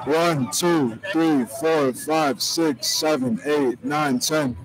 One, 2, 3, 4, 5, 6, 7, 8, 9, 10.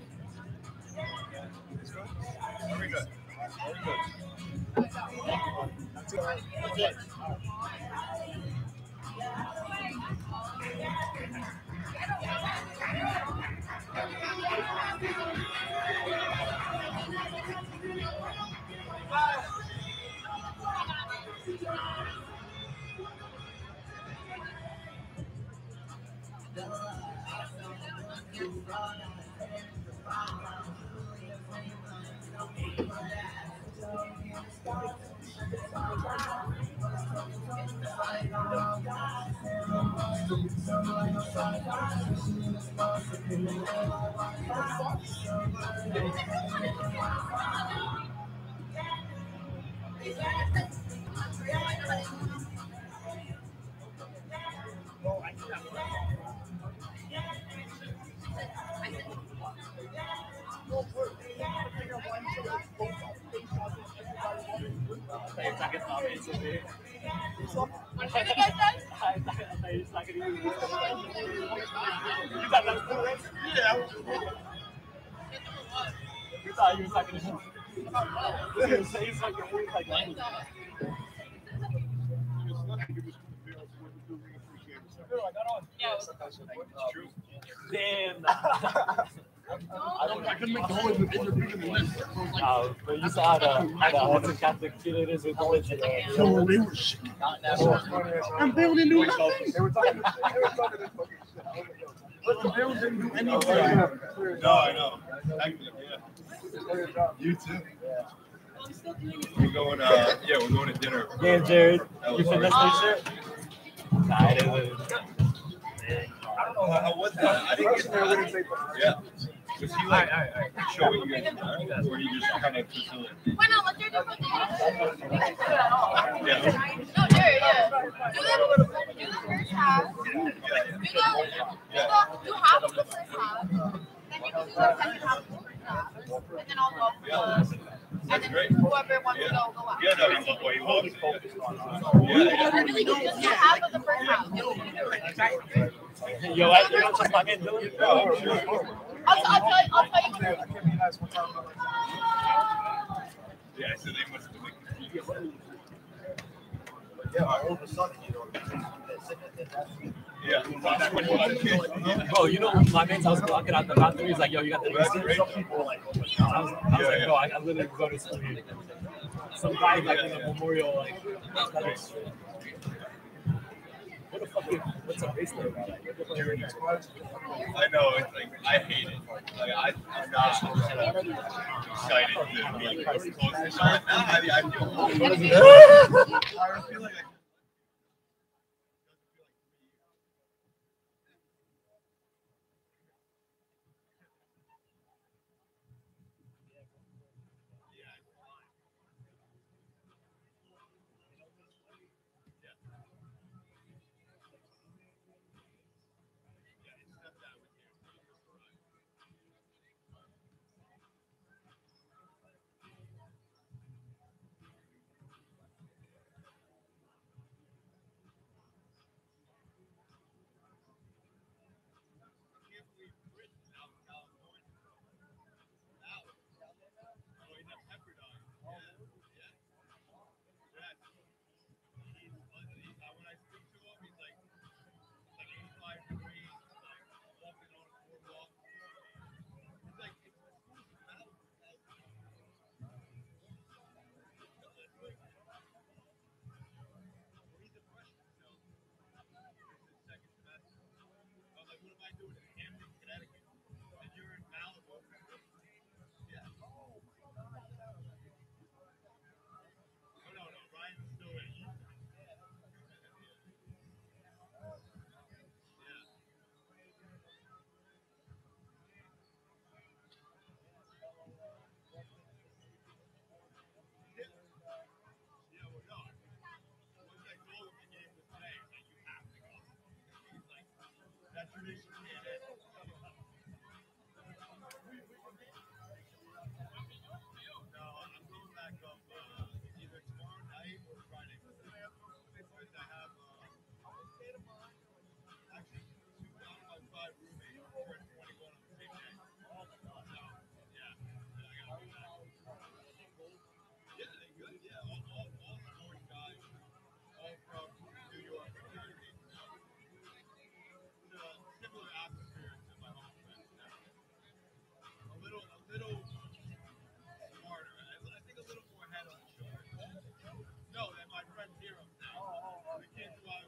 Damn. I couldn't make the whole video bigger than this. But you saw the Hudson Catholic cheerleaders with the legend. No, they were shit. And they only knew they were talking this fucking shit. But the Bills didn't do anything. No, I know. Yeah. You too. We're going. We're going to dinner. Yeah, Jared. You finished this shit? Nah, it isn't. I don't know how was that. I didn't get that. Yeah. Was he like showing you guys around, or he just kind of facilitated? Why not? Let Jared do something. Yeah. No, Jared, yeah. Do the first half. Do half of the first half. Then you can do the second half of the first half. And then I'll go. And then whoever wants to go out. Yeah, no, he's what he wants. Literally, just do half of the first half. Yo, you don't just fucking do it? Oh, sure. I'll tell you what. Yeah, so they must have been. Yeah, all of a sudden, Yeah, that's when he Bro, you know, my man's house walking out the bathroom. He's like, yo, you got the receipt? I was like, bro, I literally go to school here. Some guy like in a memorial, like, what the fuck? What's a bracelet about? I know, it's like, I hate it. Like, I'm not excited to be close to Sean. I feel like appreciate it. No, I'm going back up either tomorrow night or Friday. Because I have actually 2 out of my 5 roommates turned 21 on the same day. So, yeah, I gotta be back. Yeah, they're good. Yeah, all the Orange guys, all from New York and Jersey. It's a similar atmosphere to my home. A little smarter. I think a little more head on shoulders. No, than my friends here up there. The kids who I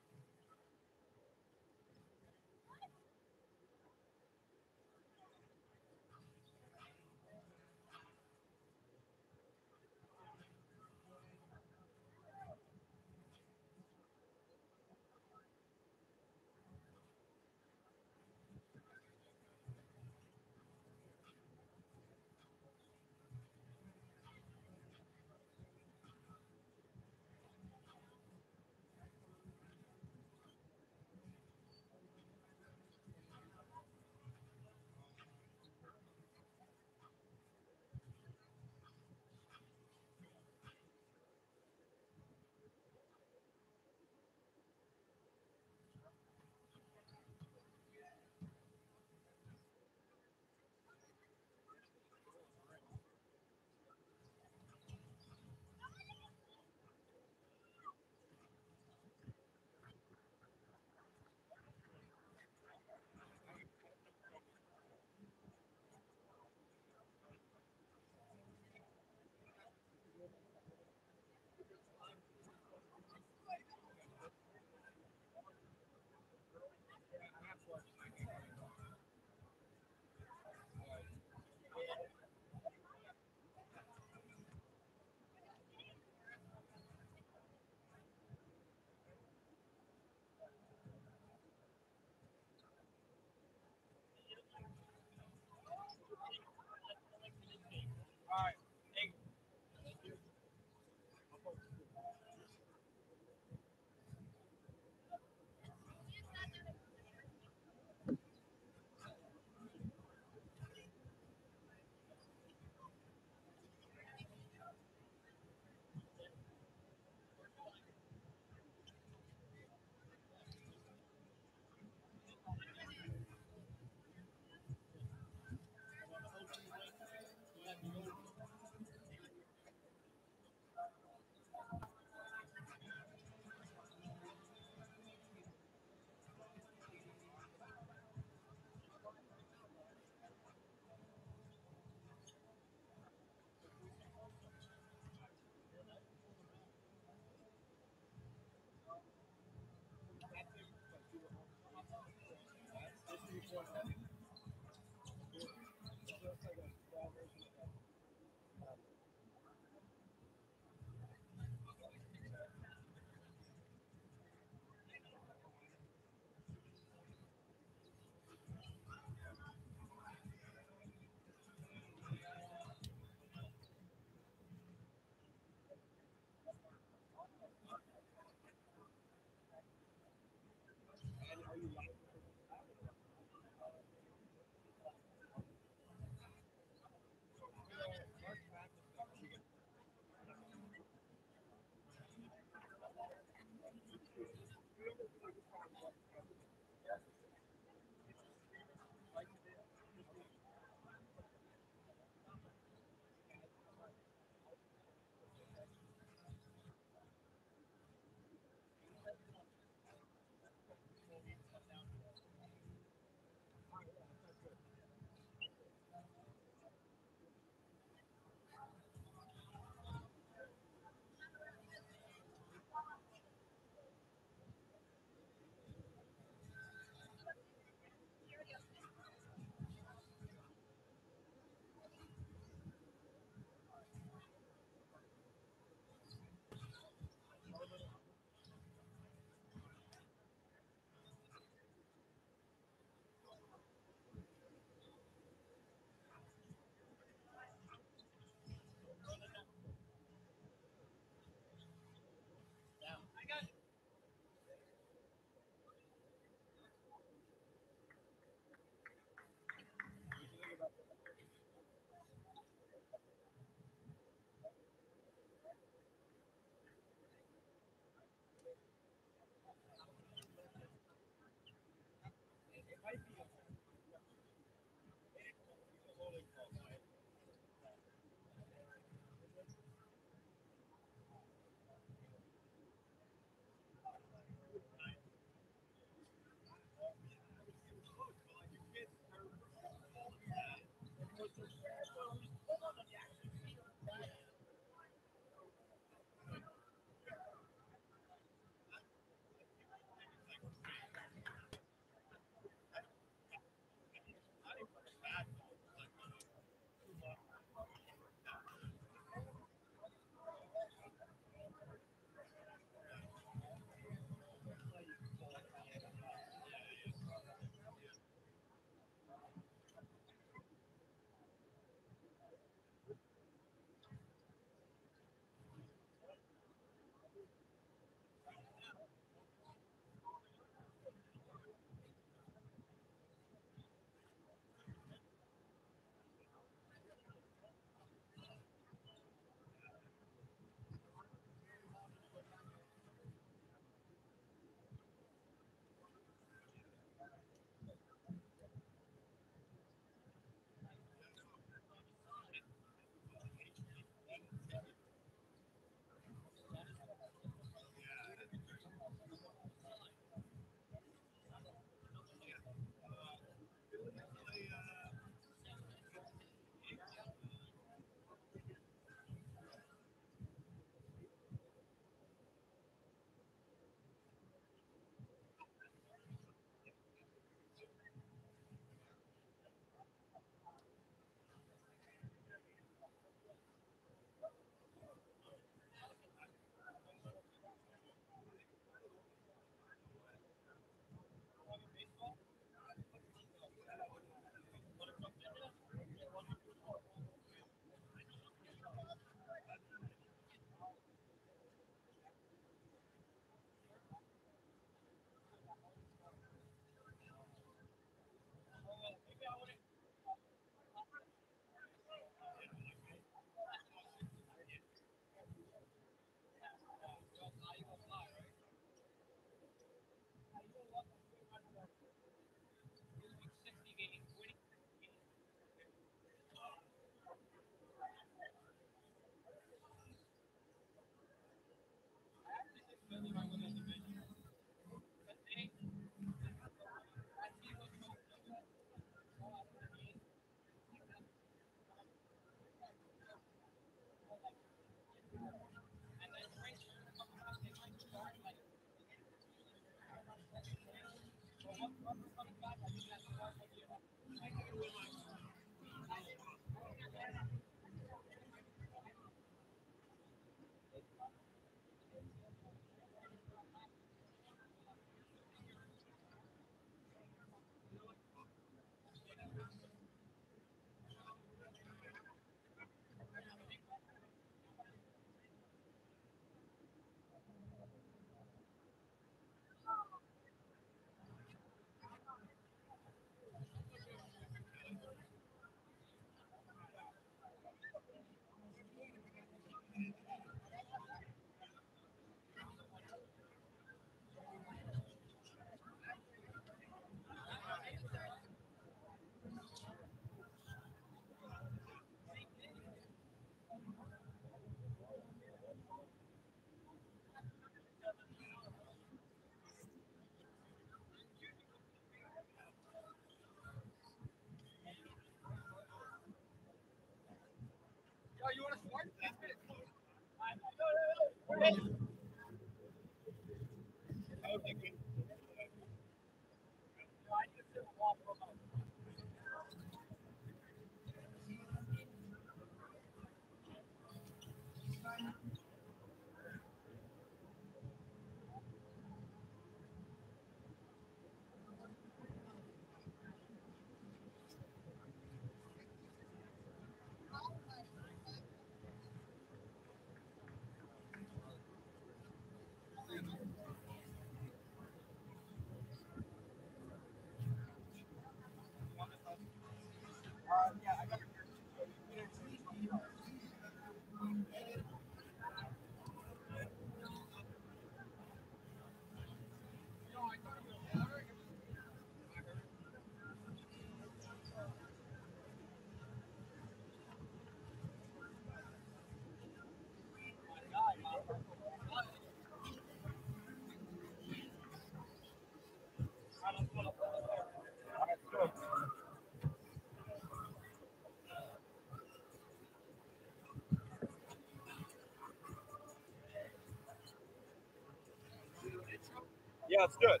Yeah, it's good.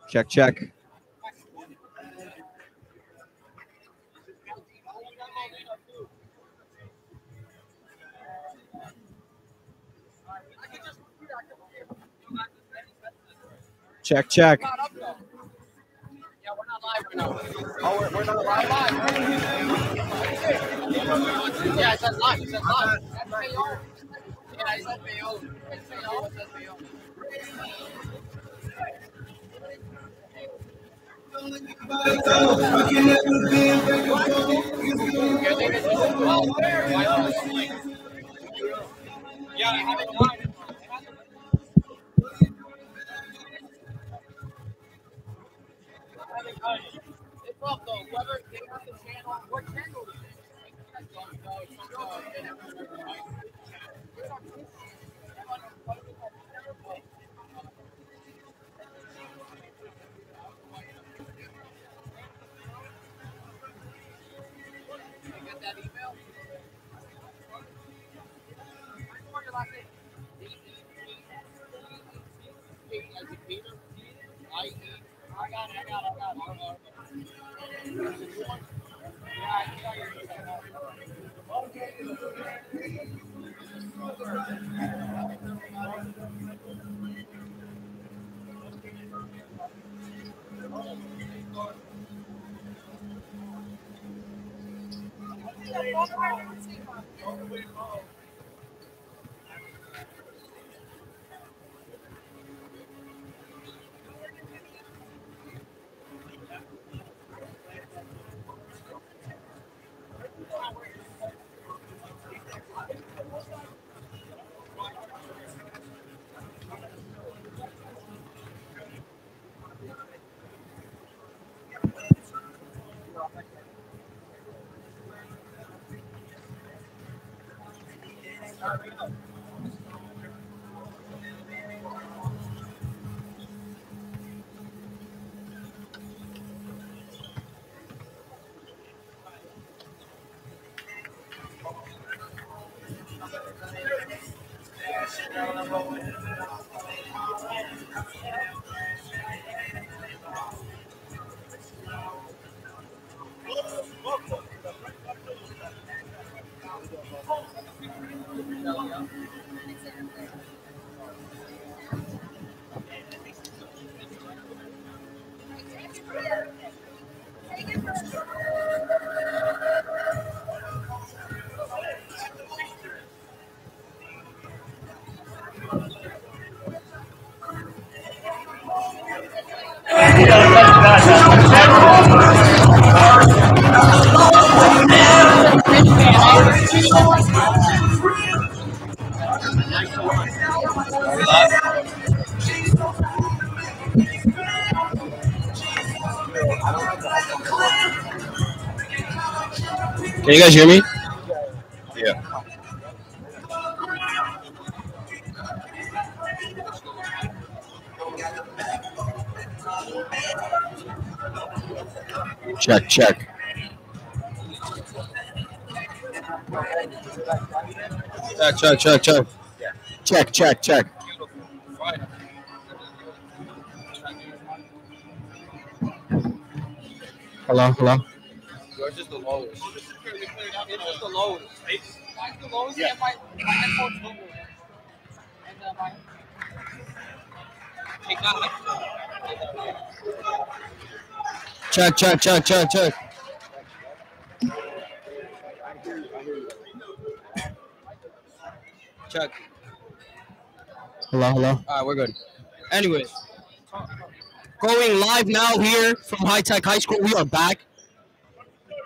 Check, check. Check, check. Yeah, we're not live right now. Oh, we're not live. Yeah, it says live. It says live. That's PO. Yeah, it says PO. It's PO. It says PO. Yeah, I haven't done it. It's up though. Whoever they have the channel, what channel is it? You get that email? What's your last name? Peter? I-E. I got it. Can you guys hear me? Yeah. Check, check. Check. Hello. Yours is the lowest. It's just the lowest. Mine's the lowest, and my headphones don't work. And my... Take that. Check. Check. Hello. All right, we're good. Anyways, going live now here from High Tech High School. We are back.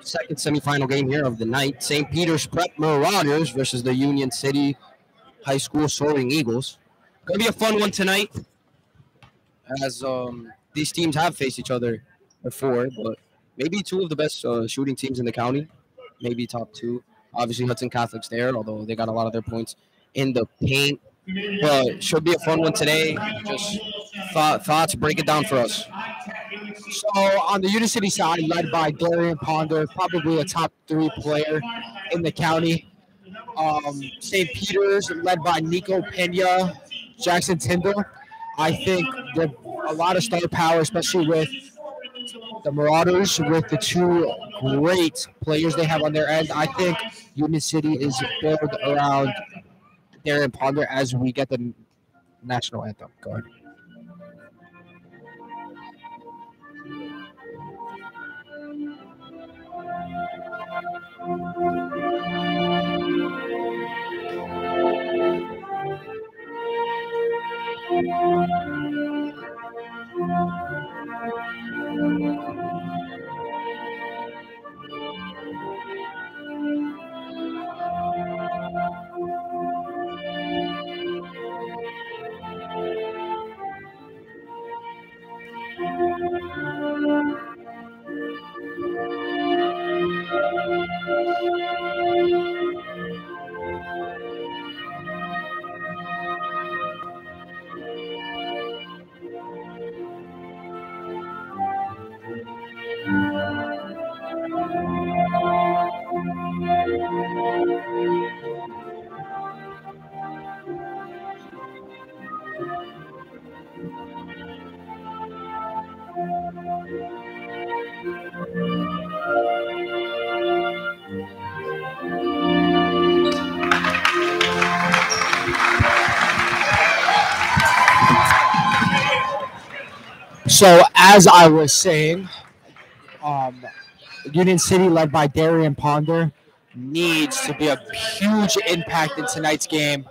Second semifinal game here of the night. St. Peter's Prep Marauders versus the Union City High School Soaring Eagles. Gonna be a fun one tonight, as these teams have faced each other before, but maybe two of the best shooting teams in the county, maybe top two. Obviously, Hudson Catholic's there, although they got a lot of their points in the paint. But should be a fun one today. Just thoughts, break it down for us. So on the Union City side, led by Darian Ponder, probably a top 3 player in the county. St. Peter's, led by Nico Pena, Jackson Tyndall. I think there's a lot of star power, especially with the Marauders, with the two great players they have on their end. I think Union City is built around Darian Ponder as we get the national anthem. Go ahead. So as I was saying, Union City, led by Darian Ponder, needs to be a huge impact in tonight's game.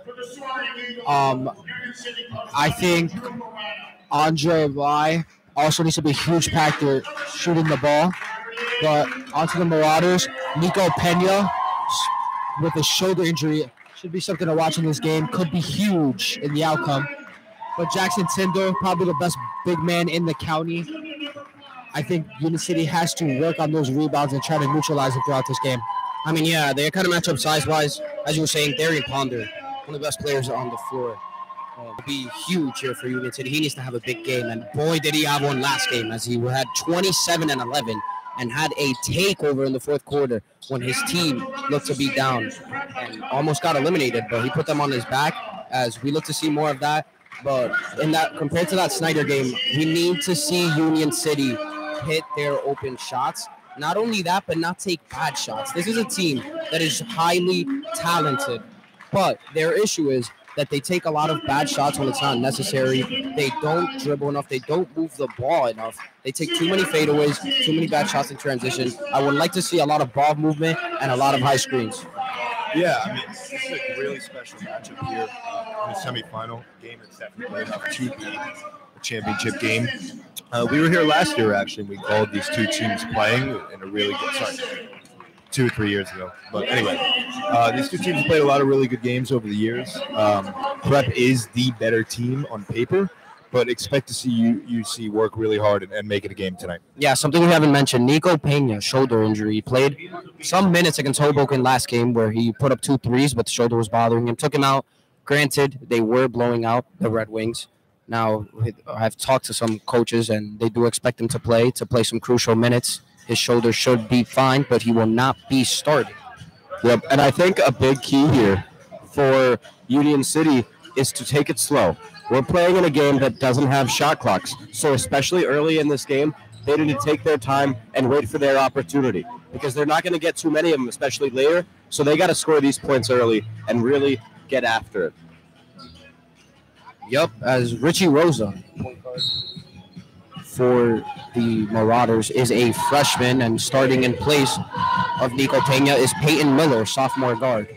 I think Andre Lai also needs to be a huge factor shooting the ball. But onto the Marauders, Nico Pena with a shoulder injury should be something to watch in this game. Could be huge in the outcome. But Jackson Tyndall, probably the best big man in the county. I think Union City has to work on those rebounds and try to neutralize them throughout this game. I mean, yeah, they kind of match up size-wise. As you were saying, Darian Ponder, one of the best players on the floor. Will be huge here for Union City. He needs to have a big game, and boy, did he have one last game, as he had 27 and 11 and had a takeover in the fourth quarter when his team looked to be down and almost got eliminated, but he put them on his back. As we look to see more of that. But in that, compared to that Snyder game, we need to see Union City hit their open shots. Not only that, but not take bad shots. This is a team that is highly talented, but their issue is that they take a lot of bad shots when it's not necessary. They don't dribble enough. They don't move the ball enough. They take too many fadeaways, too many bad shots in transition. I would like to see a lot of ball movement and a lot of high screens. Yeah, I mean, this is a really special matchup here in the semifinal game. It's definitely enough to be a championship game. We were here last year, actually. We called these two teams playing in a really good, 2 or 3 years ago. But anyway, these two teams played a lot of really good games over the years. Prep is the better team on paper, but expect to see UC work really hard and make it a game tonight. Yeah, something we haven't mentioned, Nico Pena, shoulder injury. He played some minutes against Hoboken last game where he put up 2 threes, but the shoulder was bothering him. Took him out. Granted, they were blowing out the Red Wings. Now, I've talked to some coaches, and they do expect him to play some crucial minutes. His shoulder should be fine, but he will not be starting. Yep, and I think a big key here for Union City is to take it slow. We're playing in a game that doesn't have shot clocks, so especially early in this game, they need to take their time and wait for their opportunity because they're not going to get too many of them, especially later. So they got to score these points early and really get after it. Yep, as Richie Rosa for the Marauders is a freshman, and starting in place of Nico Pena is Peyton Miller, sophomore guard.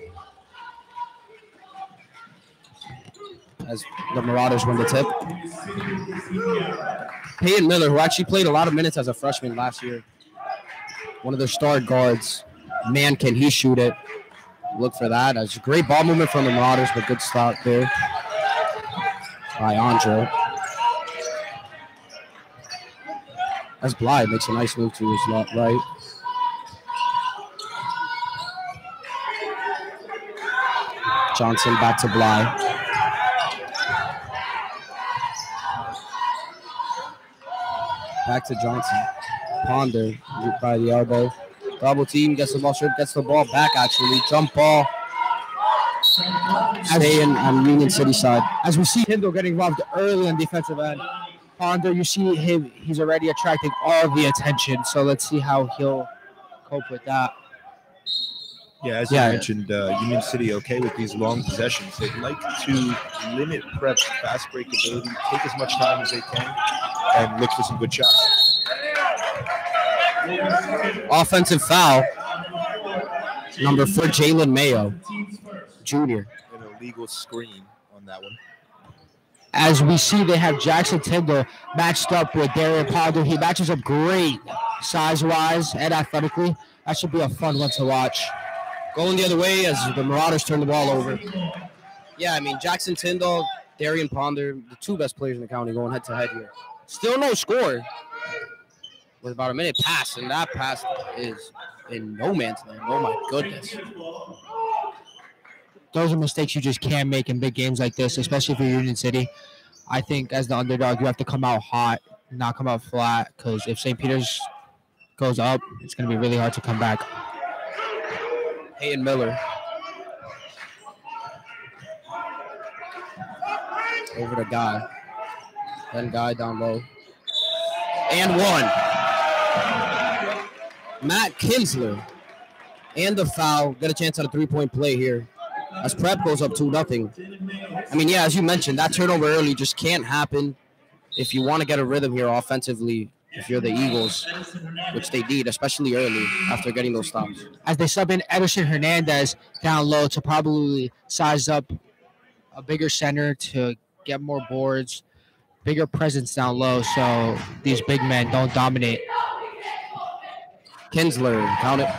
As the Marauders win the tip. Peyton Miller, who actually played a lot of minutes as a freshman last year. One of their star guards. Man, can he shoot it. Look for that. That's a great ball movement from the Marauders, but good stop there by Andre. As Blythe makes a nice move to his left, right. Johnson back to Blythe. Back to Johnson. Ponder by the elbow. Double team, gets the ball straight, gets the ball back actually. Jump ball. Staying on Union City side. As we see Hindle getting involved early on defensive end, Ponder, you see him, he's already attracting all the attention. So let's see how he'll cope with that. Yeah, as you mentioned, Union City okay with these long possessions. They'd like to limit Prep's fast break ability, take as much time as they can, and look for some good shots. Offensive foul. Number 4, Jalen Mayo, junior. An illegal screen on that one. As we see, they have Jackson Tyndall matched up with Darian Ponder. He matches up great size-wise and athletically. That should be a fun one to watch. Going the other way as the Marauders turn the ball over. Yeah, I mean, Jackson Tyndall, Darian Ponder, the two best players in the county going head-to-head here. Still no score with about a minute pass, and that pass is in no man's land. Oh, my goodness. Those are mistakes you just can't make in big games like this, especially for Union City. I think as the underdog, you have to come out hot, not come out flat, because if St. Peter's goes up, it's going to be really hard to come back. Peyton Miller. Over to Guy. Then Guy down low. And one. Matt Kinsler. And the foul. Get a chance at a three-point play here. As Prep goes up 2-0. I mean, yeah, as you mentioned, that turnover early just can't happen if you want to get a rhythm here offensively. If you're the Eagles, which they need, especially early after getting those stops. As they sub in Ederson Hernandez down low to probably size up a bigger center to get more boards, bigger presence down low so these big men don't dominate. Kinsler, count it.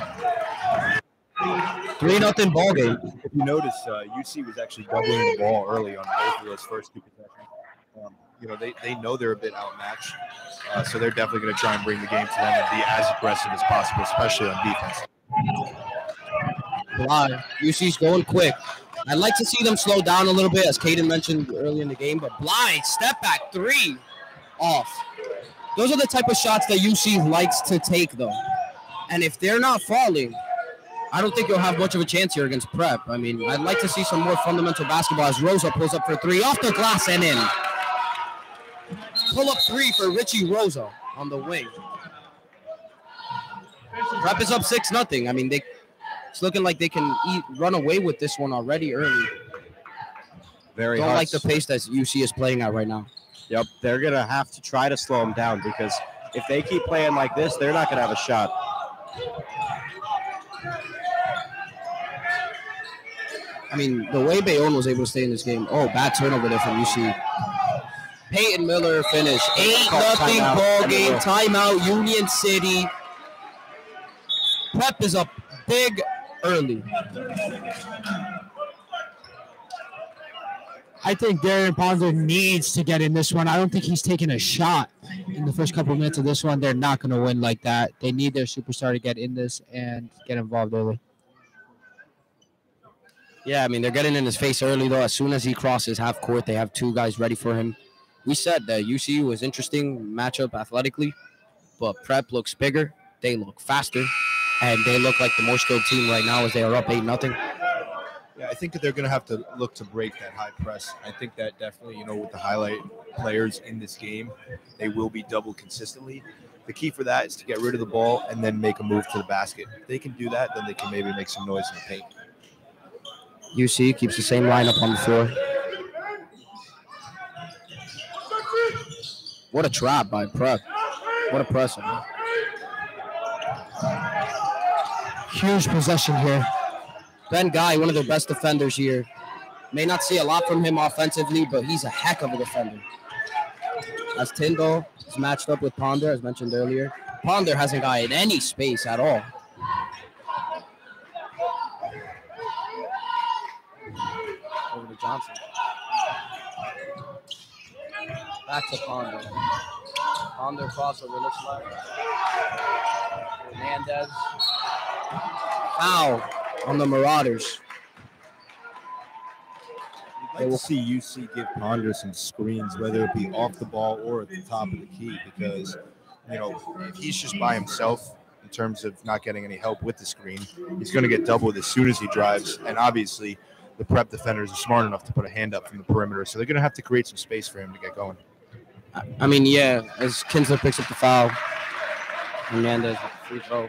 3-0 ball game. If you notice, UC was actually doubling the ball early on both of those first two possessions. They know they're a bit outmatched, so they're definitely going to try and bring the game to them and be as aggressive as possible, especially on defense. Blythe, UC's going quick. I'd like to see them slow down a little bit, as Caden mentioned early in the game, but Blythe, step back 3 off. Those are the type of shots that UC likes to take, though. And if they're not falling, I don't think you'll have much of a chance here against Prep. I mean, I'd like to see some more fundamental basketball as Rosa pulls up for 3 off the glass and in. Pull-up 3 for Richie Rosa on the wing. Prep is up 6-0. I mean, it's looking like they can run away with this one already early. Very Don't hard. like the pace that UC is playing at right now. Yep, they're going to have to try to slow them down because if they keep playing like this, they're not going to have a shot. I mean, the way Bayonne was able to stay in this game. Oh, bad turnover there from UC. Peyton Miller finished 8-0 ball game. Timeout, Union City. Prep is up big early. I think Darian Ponder needs to get in this one. I don't think he's taking a shot in the first couple of minutes of this one. They're not going to win like that. They need their superstar to get in this and get involved early. Yeah, I mean, they're getting in his face early, though. As soon as he crosses half court, they have 2 guys ready for him. We said that UCU was interesting matchup athletically, but Prep looks bigger. They look faster, and they look like the more skilled team right now as they are up 8-0. Yeah, I think that they're going to have to look to break that high press. I think that definitely, with the highlight players in this game, they will be doubled consistently. The key for that is to get rid of the ball and then make a move to the basket. If they can do that, then they can maybe make some noise in the paint. UC keeps the same lineup on the floor. What a trap by Prep. What a pressure. Huge possession here. Ben Guy, one of their best defenders here. May not see a lot from him offensively, but he's a heck of a defender. As Tyndall is matched up with Ponder, as mentioned earlier, Ponder hasn't got in any space at all. Over to Johnson. Back to Ponder. Ponder crossover, looks left. Hernandez. Foul on the Marauders. I'd like to see UC give Ponder some screens, whether it be off the ball or at the top of the key, because, if he's just by himself in terms of not getting any help with the screen, he's going to get doubled as soon as he drives. And obviously, the Prep defenders are smart enough to put a hand up from the perimeter, so they're going to have to create some space for him to get going. I mean, yeah, as Kinsler picks up the foul, Hernandez with the free throw.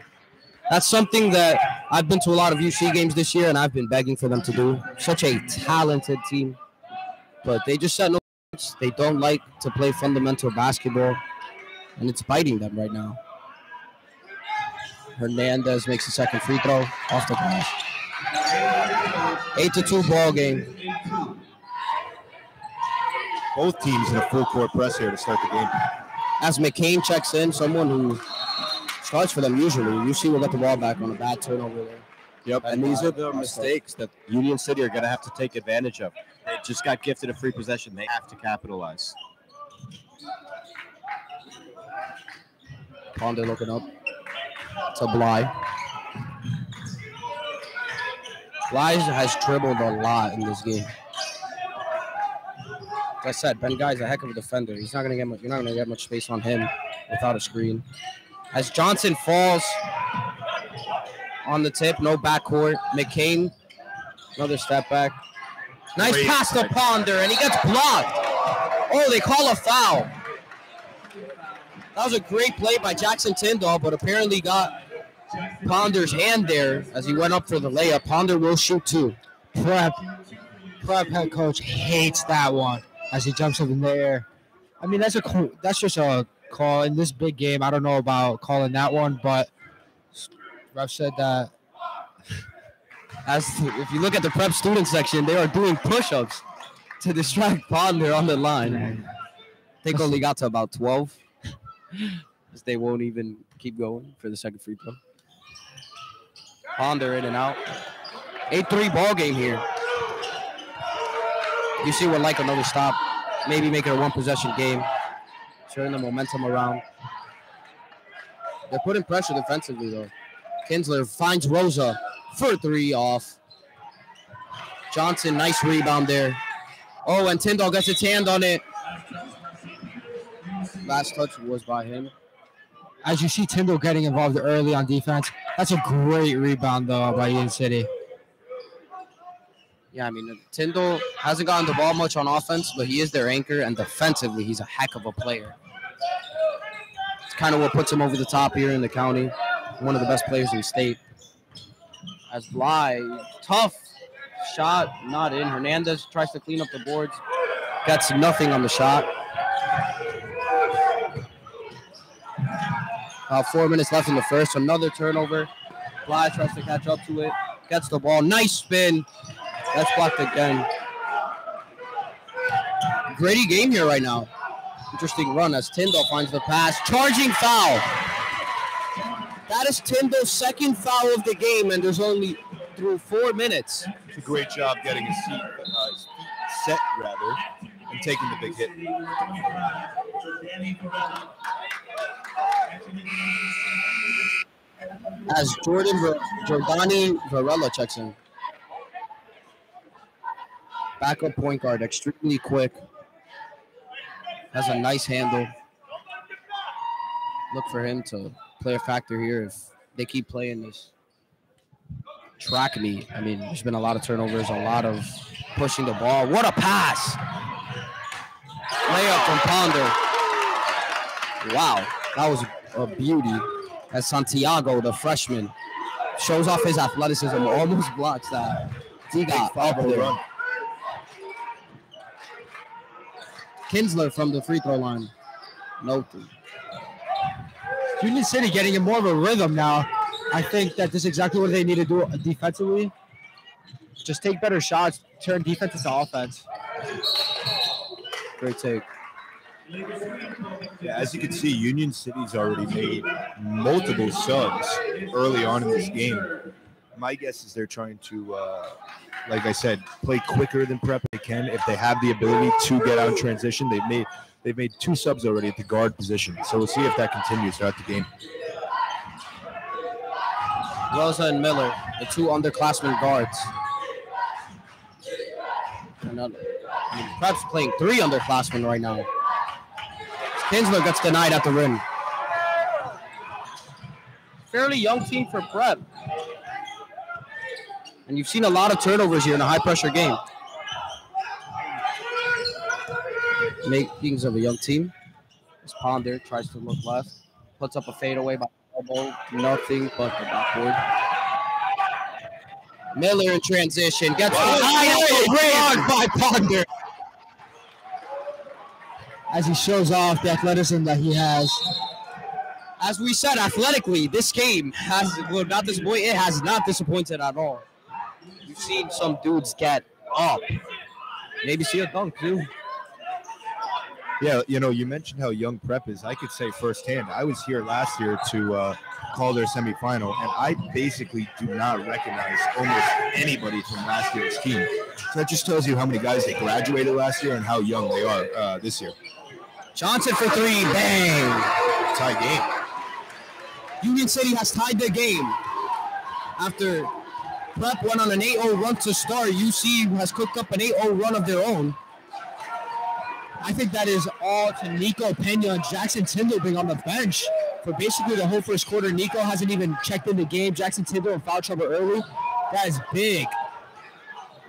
That's something that I've been to a lot of UC games this year, and I've been begging for them to do. Such a talented team, but they just set no limits. They don't like to play fundamental basketball, and it's biting them right now. Hernandez makes the second free throw off the glass. 8-2 ball game. Both teams in a full court press here to start the game. As McCain checks in, someone who starts for them usually. UC will get the ball back on a bad turnover there. Yep, and these are the mistakes that Union City are going to have to take advantage of. They just got gifted a free possession. They have to capitalize. Ponder looking up to Bly. Bly has dribbled a lot in this game. Like I said, Ben Guy's a heck of a defender. He's not going to get much. You're not going to get much space on him without a screen. As Johnson falls on the tip, no backcourt. McCain, another step back. Nice Great pass to Ponder, and he gets blocked. Oh, they call a foul. That was a great play by Jackson Tyndall, but apparently got Ponder's hand there as he went up for the layup. Ponder will shoot two. Prep head coach hates that one as he jumps up in the air. I mean, that's just a call in this big game. I don't know about calling that one, but ref said that. If you look at the Prep student section, they are doing push-ups to distract Ponder on the line. I think only got to about 12. As they won't even keep going for the second free throw. Ponder in and out. 8-3 ball game here. You see would like another stop. Maybe make it a one-possession game. Turn the momentum around. They're putting pressure defensively, though. Kinsler finds Rosa for three off. Johnson, nice rebound there. Oh, and Tyndall gets his hand on it. Last touch was by him. As you see Tyndall getting involved early on defense, that's a great rebound, though, by Union City. Yeah, I mean, Tyndall hasn't gotten the ball much on offense, but he is their anchor, and defensively, he's a heck of a player. It's kind of what puts him over the top here in the county. One of the best players in the state. As Bly, tough shot, not in. Hernandez tries to clean up the boards. Gets nothing on the shot. About 4 minutes left in the first. Another turnover. Bly tries to catch up to it. Gets the ball. Nice spin. That's blocked again. Gritty game here right now. Interesting run as Tyndall finds the pass. Charging foul. That is Tyndall's second foul of the game, and there's only through 4 minutes. It's a great job getting his feet set, and taking the big hit. As Jordani Varela checks in. Backup point guard, extremely quick. Has a nice handle. Look for him to play a factor here if they keep playing this track meet. I mean, there's been a lot of turnovers, a lot of pushing the ball. What a pass! Layup from Ponder. Wow, that was a beauty. As Santiago, the freshman, shows off his athleticism, almost blocks that. He got up there. Kinsler from the free throw line. No three. Union City getting in more of a rhythm now. I think that this is exactly what they need to do defensively. Just take better shots, turn defense into offense. Great take. Yeah, as you can see, Union City's already made multiple subs early on in this game. My guess is they're trying to, like I said, play quicker than Prep they can. If they have the ability to get out in transition, they've made 2 subs already at the guard position. So we'll see if that continues throughout the game. Rosa and Miller, the 2 underclassmen guards. Prep's playing 3 underclassmen right now. Kinsler gets denied at the rim. Fairly young team for Prep. And you've seen a lot of turnovers here in a high-pressure game. Makings of a young team. As Ponder tries to look left. Puts up a fadeaway by elbow. Nothing but the backboard. Miller in transition. Gets denied by Ponder. As he shows off the athleticism that he has. As we said, athletically, this game has not disappointed at all. You've seen some dudes get up. Maybe see a dunk too. Yeah, you mentioned how young Prep is. I could say firsthand, I was here last year to call their semifinal, and I basically do not recognize almost anybody from last year's team. So that just tells you how many guys they graduated last year and how young they are this year. Johnson for 3, bang. Tie game. Union City has tied the game. After Prep went on an 8-0 run to start, UC has cooked up an 8-0 run of their own. I think that is all to Nico Pena and Jackson Tyndall being on the bench for basically the whole first quarter. Nico hasn't even checked in the game. Jackson Tyndall in foul trouble early. That is big.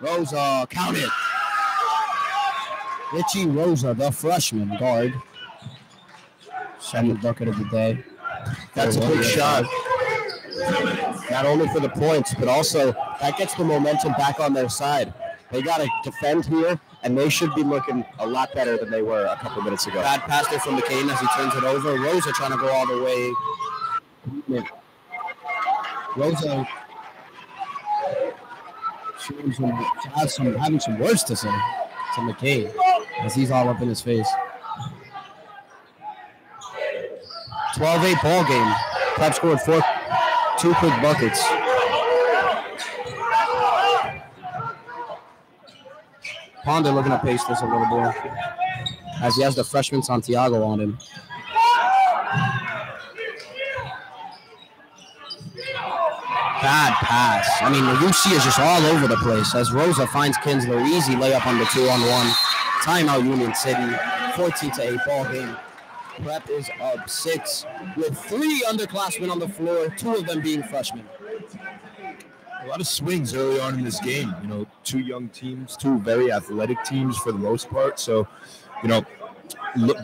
Rosa, count it. Richie Rosa, the freshman guard. Second bucket of the day. That's a big shot. Not only for the points, but also that gets the momentum back on their side. They got to defend here, and they should be looking a lot better than they were a couple minutes ago. Bad pass there from McCain as he turns it over. Rosa trying to go all the way. Rosa having some words to say to McCain as he's all up in his face. 12-8 ball game. Prep scored 2 quick buckets. Ponder looking to pace this a little bit as he has the freshman Santiago on him. Bad pass. I mean, the UC is just all over the place as Rosa finds Kinsler. Easy layup on the 2-on-1. Timeout Union City. 14-8 ball game. Prep is up 6 with 3 underclassmen on the floor, 2 of them being freshmen. A lot of swings early on in this game. 2 young teams, 2 very athletic teams for the most part. So,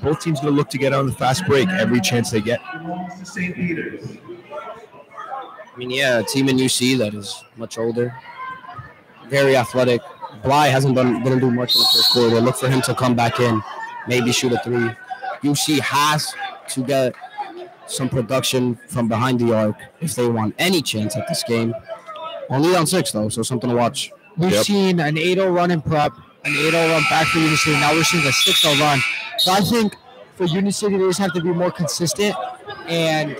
both teams going to look to get on the fast break every chance they get. I mean, yeah, a team in UC that is much older, very athletic. Bly hasn't didn't do much in the first quarter. Look for him to come back in, maybe shoot a 3. UC has to get some production from behind the arc if they want any chance at this game. Only on 6, though, so something to watch. We've seen an 8-0 run in Prep, an 8-0 run back for Union City. Now we're seeing a 6-0 run. So I think for Union City, they just have to be more consistent and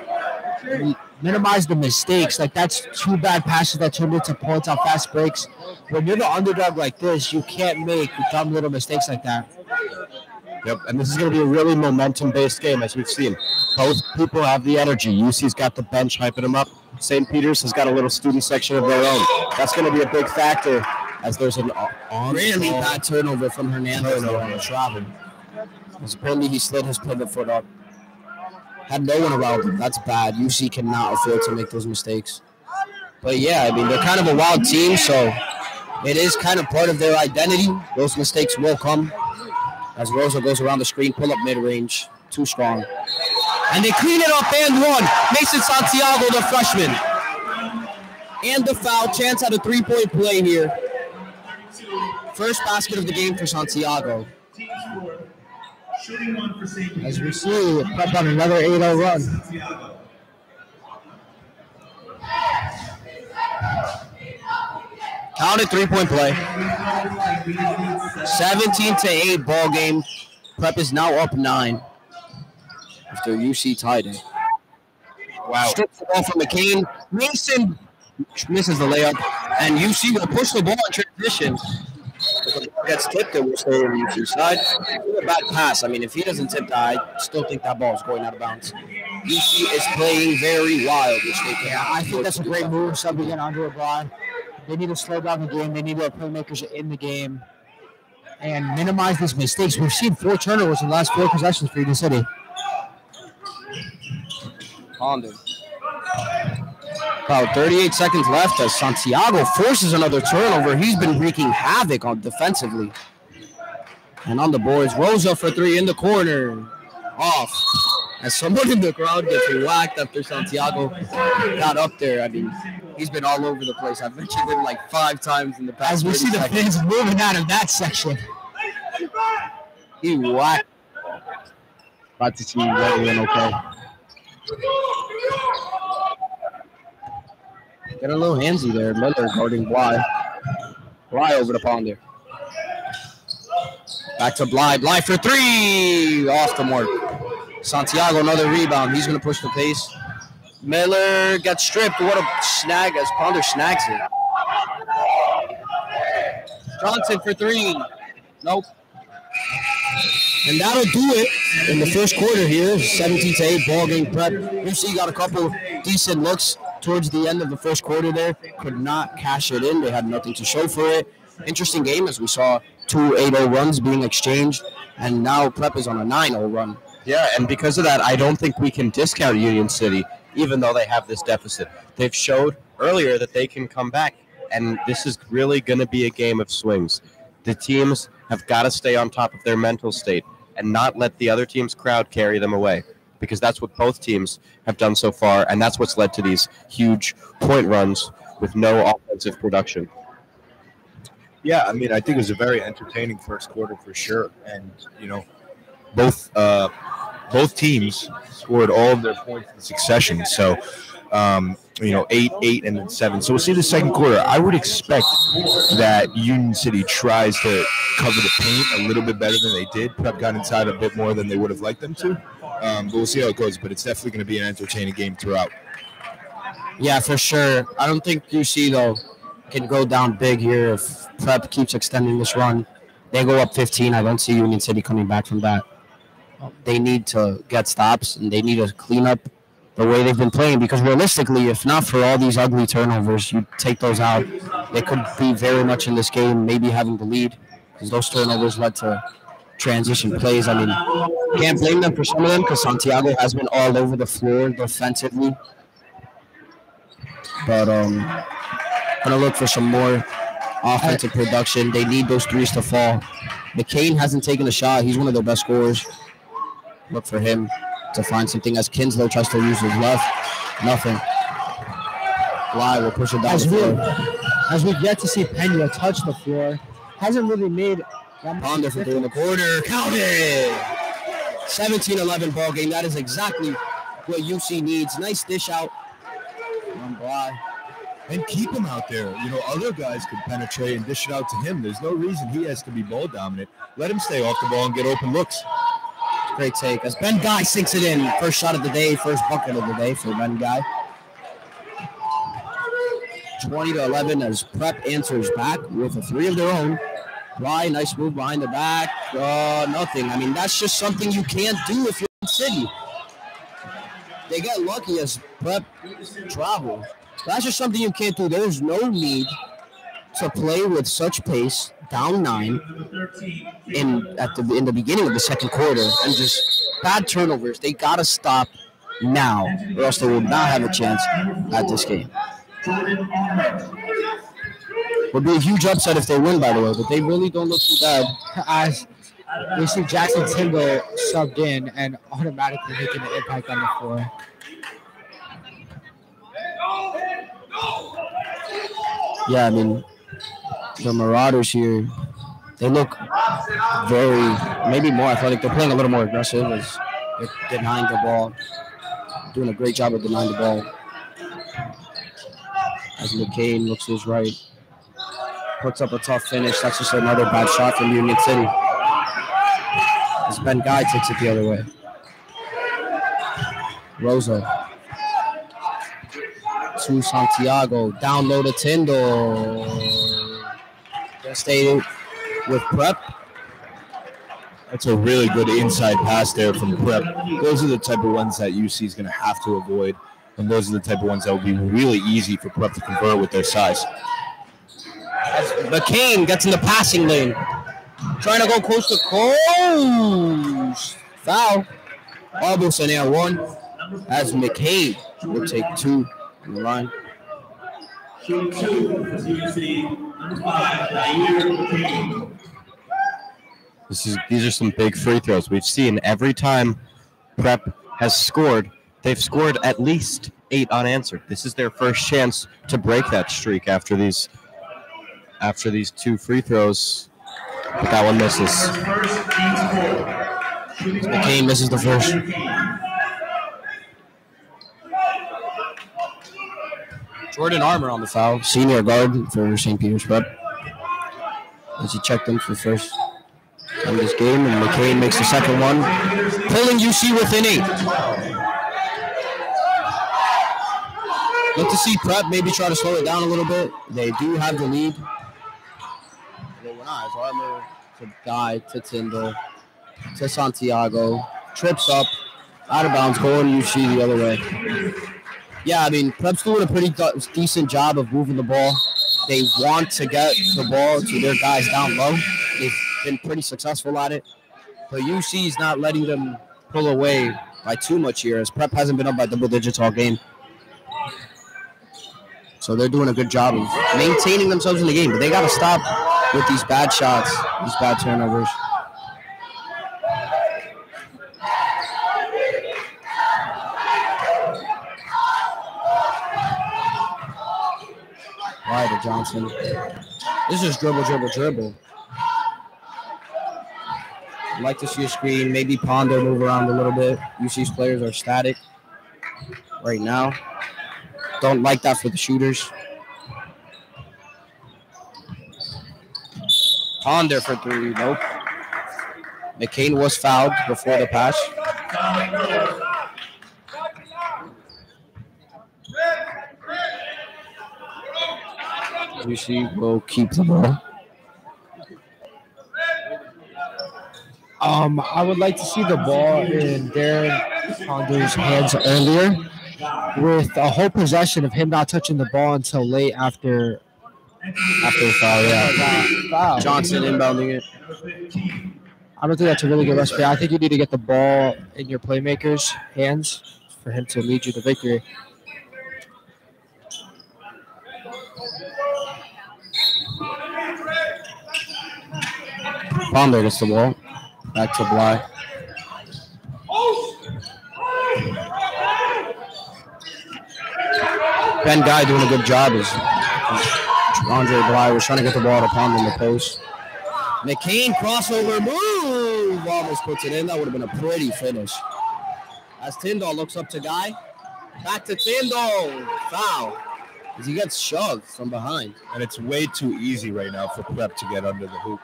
minimize the mistakes. Like, that's 2 bad passes that turned into points on fast breaks. When you're the underdog like this, you can't make dumb little mistakes like that. Yep, and this is going to be a really momentum-based game, as we've seen. Both people have the energy. UC's got the bench hyping them up. St. Peter's has got a little student section of their own. That's going to be a big factor as there's an really bad turnover from Hernandez on the travel. Apparently he slid his pivot foot up. Had no one around him. That's bad. UC cannot afford to make those mistakes. But yeah, I mean, they're kind of a wild team, so it is kind of part of their identity. Those mistakes will come as Rosa goes around the screen, pull up mid-range, too strong. And they clean it up and one. Mason Santiago, the freshman. And the foul, chance at a three-point play here. First basket of the game for Santiago. As we see, Prep on another 8-0 run. Counted three-point play. 17-8 ball game. Prep is now up 9 after UC tied it. Wow. Strips the ball from McCain. Mason misses the layup, and UC will push the ball in transition. If the ball gets tipped, it will stay on the UC side. A bad pass. I mean, if he doesn't tip that, I still think that ball is going out of bounds. UC is playing very wild, which they can. Yeah, I think that's a great move, subbing in Andre LeBron. They need to slow down the game. They need their playmakers in the game and minimize these mistakes. We've seen 4 turnovers in the last 4 possessions for Union City. Ponder. About 38 seconds left as Santiago forces another turnover. He's been wreaking havoc on defensively. And on the boards, Rosa for 3 in the corner. Off. As someone in the crowd gets whacked after Santiago got up there. I mean, he's been all over the place. I've mentioned him like 5 times in the past. As we see the seconds. fans moving out of that section. He whacked. About to see Redwin okay. Get a little handsy there. Miller guarding Bly. Bly over the Ponder. Back to Bly. Bly for 3. Off the mark. Santiago, another rebound. He's going to push the pace. Miller gets stripped. What a snag as Ponder snags it. Johnson for 3. Nope. And that'll do it in the first quarter here. 17-8 ball game Prep. UC got a couple decent looks towards the end of the first quarter there. Could not cash it in. They had nothing to show for it. Interesting game as we saw 2 8-0 runs being exchanged. And now Prep is on a 9-0 run. Yeah, and because of that, I don't think we can discount Union City, even though they have this deficit. They've showed earlier that they can come back, and this is really going to be a game of swings. The teams have got to stay on top of their mental state and not let the other team's crowd carry them away, because that's what both teams have done so far, and that's what's led to these huge point runs with no offensive production. Yeah, I mean, I think it was a very entertaining first quarter for sure, and you know, both teams scored all of their points in succession. So, 8, 8, and then 7. So we'll see the second quarter. I would expect that Union City tries to cover the paint a little bit better than they did. Prep got inside a bit more than they would have liked them to. But we'll see how it goes. But it's definitely going to be an entertaining game throughout. Yeah, for sure. I don't think UC, though, can go down big here if Prep keeps extending this run. They go up 15. I don't see Union City coming back from that. They need to get stops, and they need to clean up the way they've been playing, because realistically, if not for all these ugly turnovers, you take those out, they could be very much in this game, maybe having the lead, because those turnovers led to transition plays. I mean, can't blame them for some of them, because Santiago has been all over the floor defensively. But gonna look for some more offensive production. They need those threes to fall. McCain hasn't taken a shot. He's one of their best scorers. Look for him to find something as Kinslow tries to use his left. Nothing. Bly will push it down the floor. As we've yet to see Pena touch the floor, hasn't really made Ponder for 3 in the quarter. Count it! 17-11 ball game. That is exactly what UC needs. Nice dish out on Bly. And keep him out there. You know, other guys could penetrate and dish it out to him. There's no reason he has to be ball dominant. Let him stay off the ball and get open looks. Great take. As Ben Guy sinks it in. First shot of the day, first bucket of the day for Ben Guy. 20-11 as Prep answers back with a 3 of their own. Bly, nice move behind the back. Nothing. I mean, that's just something you can't do if you're in City. They get lucky as Prep travel. That's just something you can't do. There's no need to play with such pace, down 9, in the beginning of the second quarter, and just bad turnovers. They got to stop now, or else they will not have a chance at this game. Would be a huge upset if they win, by the way, but they really don't look too bad. As we see Jackson Tyndall subbed in and automatically making an impact on the floor. Yeah, I mean, the Marauders here, they look maybe more athletic. They're playing a little more aggressive as they're denying the ball. Doing a great job of denying the ball. As McCain looks to his right. Puts up a tough finish. That's just another bad shot from Union City. As Ben Guy takes it the other way. Rosa. To Santiago. Down low to Tyndall. Gonna stay with Prep. That's a really good inside pass there from Prep. Those are the type of ones that UC is going to have to avoid, and those are the type of ones that will be really easy for Prep to convert with their size. As McCain gets in the passing lane. Trying to go coast to coast. Foul. Almost an air one. As McCain will take 2 on the line. Shooting 2 for UC, number 5, Nair McCain. These are some big free throws. We've seen every time Prep has scored, they've scored at least 8 unanswered. This is their first chance to break that streak after these 2 free throws. But that one misses. McCain misses the first. Jordan Armour on the foul. Senior guard for St. Peter's Prep. As he checked in for first in this game, and McCain makes the second one, pulling UC within 8. Look to see Prep maybe try to slow it down a little bit. They do have the lead. They went on. Armour to Guy, to Tyndall, to Santiago. Trips up, out of bounds, going UC the other way. Yeah, I mean, Prep's doing a pretty decent job of moving the ball. They want to get the ball to their guys down low. They've been pretty successful at it. But UC is not letting them pull away by too much here, as Prep hasn't been up by double digits all game. So they're doing a good job of maintaining themselves in the game. But they got to stop with these bad shots, these bad turnovers. Right to Johnson. This is dribble. I'd like to see a screen, maybe Ponder move around a little bit. UC's players are static right now. Don't like that for the shooters. Ponder for 3, nope. McCain was fouled before the pass. UC will keep the ball. I would like to see the ball in Darren Ponder's hands earlier, with a whole possession of him not touching the ball until late after the foul. Yeah, foul. Johnson inbounding it. I don't think that's a really good recipe. I think you need to get the ball in your playmaker's hands for him to lead you to victory. Ponder gets the ball. Back to Bly. Ben Guy doing a good job as Andre Bly was trying to get the ball to Ponder in the post. McCain crossover move. Almost puts it in. That would have been a pretty finish. As Tyndall looks up to Guy. Back to Tyndall. Foul. As he gets shoved from behind. And it's way too easy right now for Prep to get under the hoop.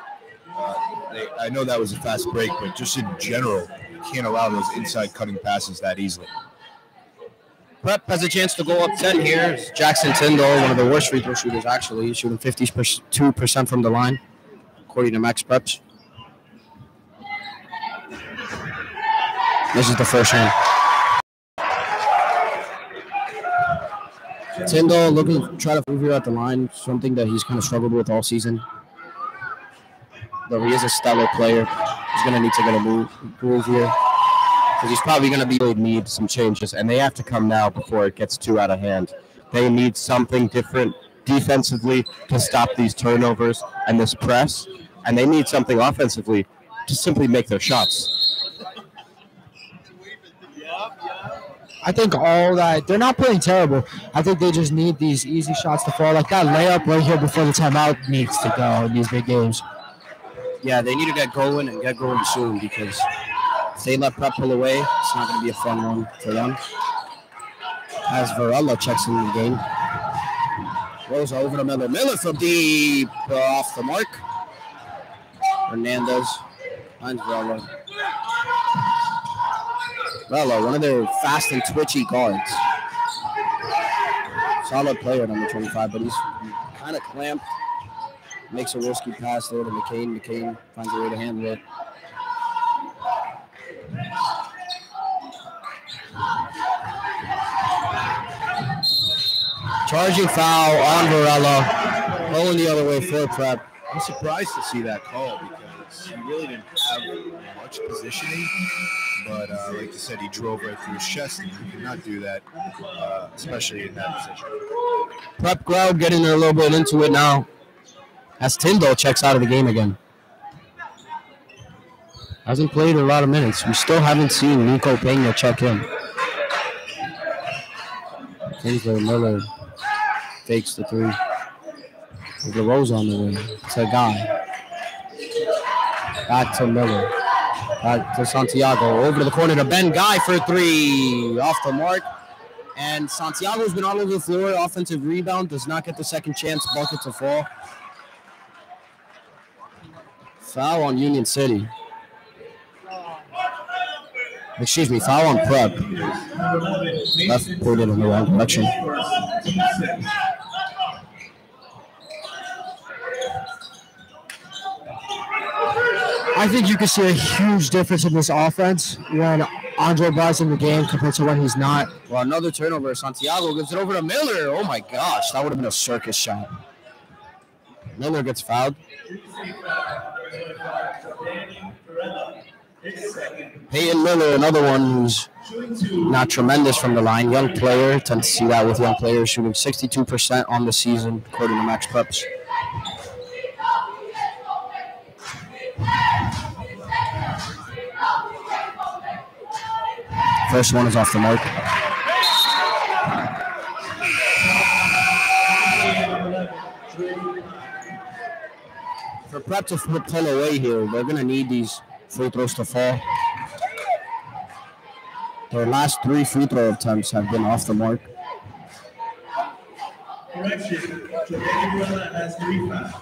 I know that was a fast break, but just in general, you can't allow those inside cutting passes that easily. Prep has a chance to go up 10 here. Jackson Tyndall, one of the worst free throw shooters, actually. He's shooting 52% from the line, according to Max Preps. This is the first one. Tyndall looking to try to move here at the line, something that he's kind of struggled with all season. Though he is a stellar player, he's going to need to get a move here. Because he's probably going to need some changes, and they have to come now before it gets too out of hand. They need something different defensively to stop these turnovers and this press, and they need something offensively to simply make their shots. I think all that, they're not playing terrible. I think they just need these easy shots to fall. Like that layup right here before the timeout needs to go in these big games. Yeah, they need to get going and get going soon because if they let Prep pull away, it's not going to be a fun one for them. As Varela checks in the game. Rosa over to Miller. Miller from deep off the mark. Hernandez finds Varela. Varela, one of their fast and twitchy guards. Solid player, number 25, but he's kind of clamped. Makes a risky pass there to McCain. McCain finds a way to handle it. Charging foul on Varela. Going the other way for Prep. I'm surprised to see that call because he really didn't have much positioning. But like you said, he drove right through his chest, and he could not do that, especially in that position. Prep crowd getting a little bit into it now. As Tyndall checks out of the game again. Hasn't played a lot of minutes. We still haven't seen Nico Pena check in. Kinsler Miller fakes the three. With the Rose on the way. To Guy. Back to Miller. Back to Santiago. Over to the corner to Ben Guy for three. Off the mark. And Santiago's been all over the floor. Offensive rebound. Does not get the second chance bucket to fall. Foul on Union City. Excuse me, foul on Prep. Left pointed in the wrong direction. I think you can see a huge difference in this offense when Andre Bry's in the game compared to when he's not. Well, another turnover. Santiago gives it over to Miller. Oh, my gosh. That would have been a circus shot. Miller gets fouled. Peyton Miller, another one who's not tremendous from the line. Young player. Tend to see that with young players shooting 62% on the season, according to Max Preps. First one is off the mark. For Prep to pull away here, they're going to need these free throws to fall. Their last three free throw attempts have been off the mark. Correction, Jamaica has 3 fouls.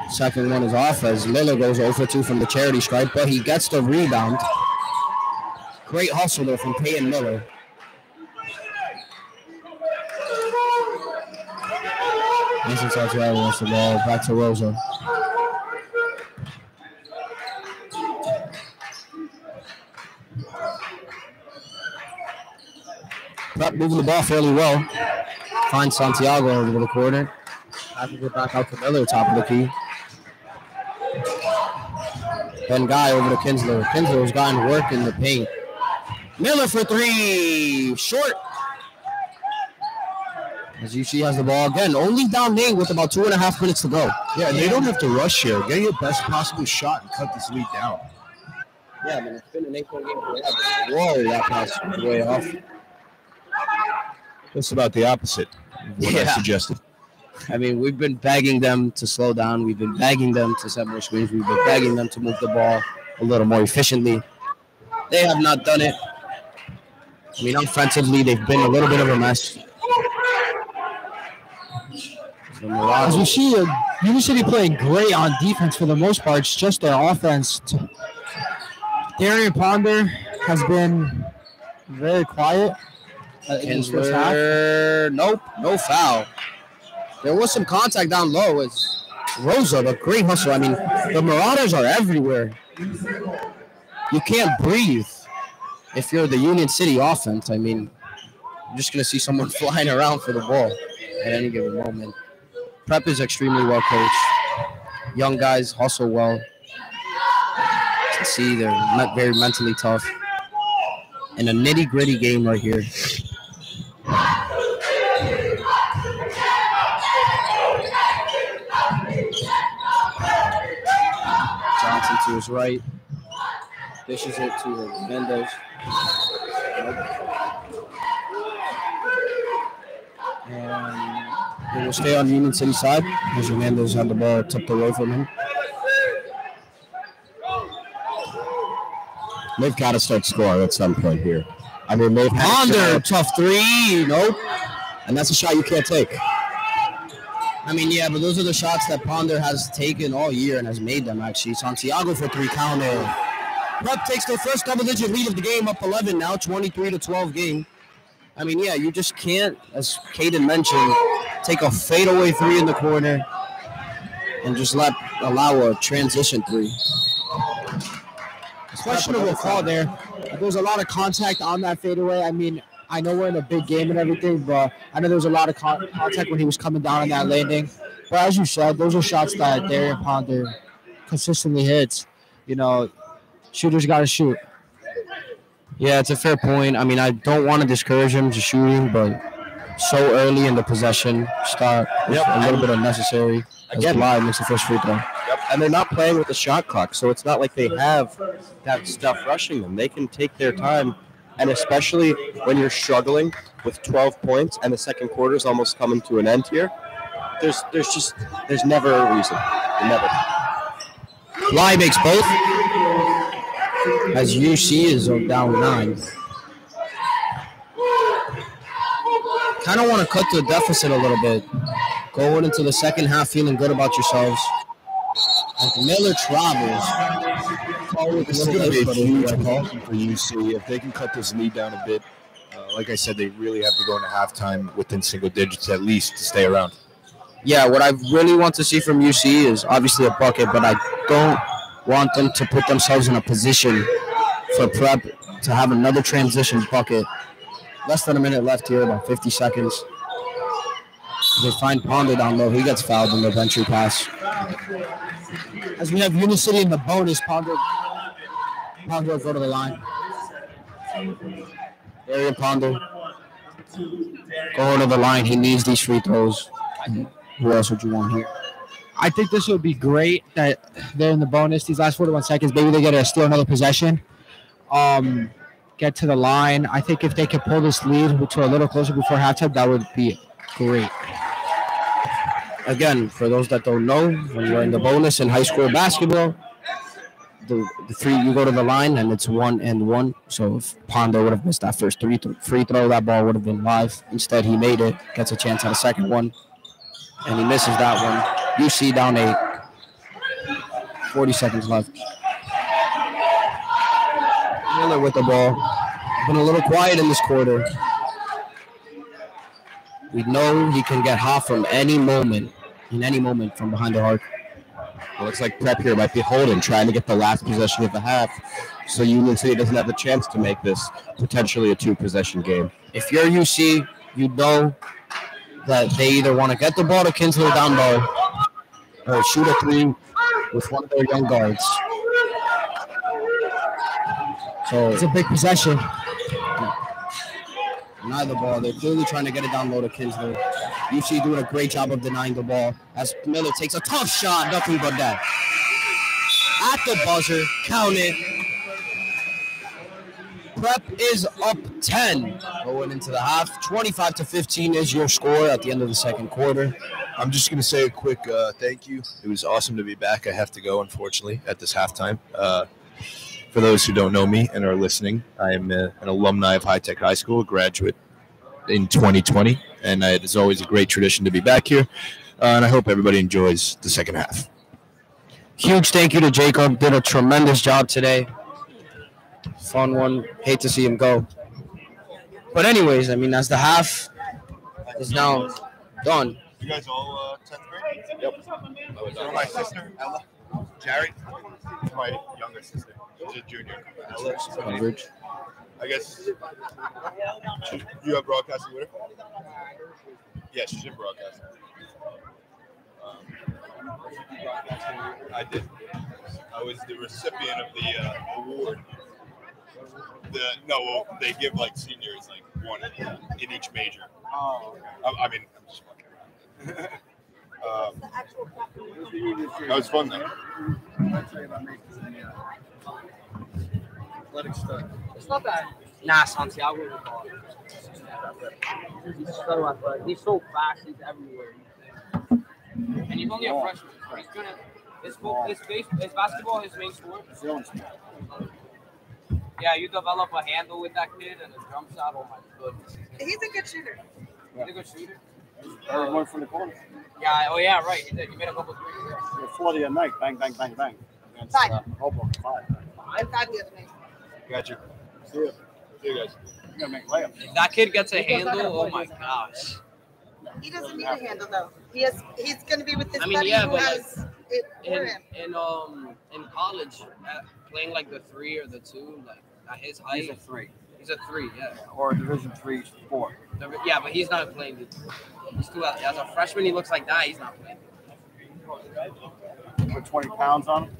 Second one is off as Miller goes 0 for 2 from the charity stripe, but he gets the rebound. Great hustle there from Peyton Miller. Mason Santiago wants the ball back to Rosa. Prep moving the ball fairly well. Finds Santiago over the corner. Passes it back out to Miller, top of the key. Ben Guy over to Kinsler. Kinsler's gotten work in the paint. Miller for three. Short. As you see, has the ball again. Only down 8 with about 2.5 minutes to go. Yeah, they don't have to rush here. Get your best possible shot and cut this lead down. Yeah, I mean, it's been an 8-point game forever. Whoa, that pass was way off. That's about the opposite of what I suggested. I mean, we've been begging them to slow down. We've been begging them to set more screens. We've been begging them to move the ball a little more efficiently. They have not done it. I mean, offensively, they've been a little bit of a mess. As we see, Union City playing great on defense for the most part. It's just their offense. Darian Ponder has been very quiet in this first half. Nope, no foul. There was some contact down low. It's Rosa, the great hustle. I mean, the Marauders are everywhere. You can't breathe if you're the Union City offense. I mean, you're just going to see someone flying around for the ball at any given moment. Prep is extremely well coached. Young guys hustle well. You can see they're not very mentally tough. In a nitty-gritty game right here. to his right. Dishes it to Mendes. And it will stay on Union City side. As Mendes had the ball tipped away from him. They've got to start scoring at some point here. I mean, they've had Ponder, tough three. Nope. and that's a shot you can't take. I mean, yeah, but those are the shots that Ponder has taken all year and has made them, actually. Santiago for 3 counter. Prep takes their first double-digit lead of the game, up 11 now, 23-12 game. I mean, yeah, you just can't, as Caden mentioned, take a fadeaway 3 in the corner and just allow a transition 3. Questionable call there. There was a lot of contact on that fadeaway. I mean, I know we're in a big game and everything, but I know there was a lot of contact when he was coming down on that landing. But as you said, those are shots that Darian Ponder consistently hits. You know, shooters got to shoot. Yeah, it's a fair point. I mean, I don't want to discourage him to shooting, but so early in the possession start is a little bit unnecessary. Again, Blythe makes the first free throw. And they're not playing with the shot clock, so it's not like they have that stuff rushing them. They can take their time, and especially when you're struggling with 12 points and the second quarter is almost coming to an end here, there's never a reason. Never. Blythe makes both, as UC is down 9. Kind of want to cut the deficit a little bit. Going into the second half feeling good about yourselves. As Miller travels. This is going to be a huge call for UC. If they can cut this lead down a bit, like I said, they really have to go into halftime within single digits at least to stay around. Yeah, what I really want to see from UC is obviously a bucket, but I don't want them to put themselves in a position for Prep to have another transition bucket. Less than a minute left here, about 50 seconds. They find Ponder down low. He gets fouled in the entry pass. As we have Union City in the bonus, Ponder will go to the line. Darian Ponder going to the line. He needs these free throws. Who else would you want here? I think this would be great that they're in the bonus. These last 41 seconds, maybe they get to steal another possession. Get to the line. I think if they could pull this lead to a little closer before halftime, that would be great. Again, for those that don't know, when you're in the bonus in high school basketball, the three, you go to the line and it's 1-1. So if Ponder would have missed that first free throw, that ball would have been live. Instead, he made it, gets a chance at a second one, and he misses that one. UC down 8. 40 seconds left. Miller with the ball. Been a little quiet in this quarter. We know he can get hot from any moment, from behind the arc. It looks like Prep here might be holding, trying to get the last possession of the half, so Union City doesn't have the chance to make this potentially a 2-possession game. If you're UC, you know that they either want to get the ball to Kinsler down low or shoot a 3 with one of their young guards. So It's a big possession. Neither ball. They're clearly trying to get it down low to Kinsler. UC doing a great job of denying the ball as Miller takes a tough shot. Nothing but that. At the buzzer. Count it. Prep is up 10 going into the half. 25-15 is your score at the end of the second quarter. I'm just going to say a quick thank you. It was awesome to be back. I have to go, unfortunately, at this halftime. For those who don't know me and are listening, I am an alumni of High Tech High School, a graduate in 2020, and it is always a great tradition to be back here. And I hope everybody enjoys the second half. Huge thank you to Jacob. Did a tremendous job today. Fun one. Hate to see him go. But anyways, I mean, as the half is now done. You guys all 10th grade? Yep. So my sister, Ella, Jared, my younger sister. She's a junior. Coverage. I guess you have broadcasting with her? Yeah, she's in broadcasting. I did. I was the recipient of the award. They give like seniors like one in each major. Oh, okay. I mean, I'm just fucking around. That was fun though. It's not bad. Nah, Santiago would call it. He's so athletic. He's so fast. He's everywhere. And he's only a freshman. So he's gonna. His basketball, his main sport. Yeah, you develop a handle with that kid and a drum shot. Oh my goodness. He's a good shooter. He's a good shooter. One from the corner. Yeah. Oh yeah. Right. He did. He made a couple threes. Yeah, 40 a night. Bang, bang, bang, bang. Against, Five. Hoboken. 5. And 5 the other night. Got you. See you. See you guys. You're going to make layups. If that kid gets a handle, oh my gosh. He doesn't need a handle though. He's going to be with this I mean, buddy yeah, who but has it for him. In college, playing like the 3 or the 2, like at his height. He's a 3. He's a 3, yeah. Or a Division 3 4. Yeah, but he's not playing. He's too as a freshman. He looks like that. He's not playing. Put 20 pounds on him.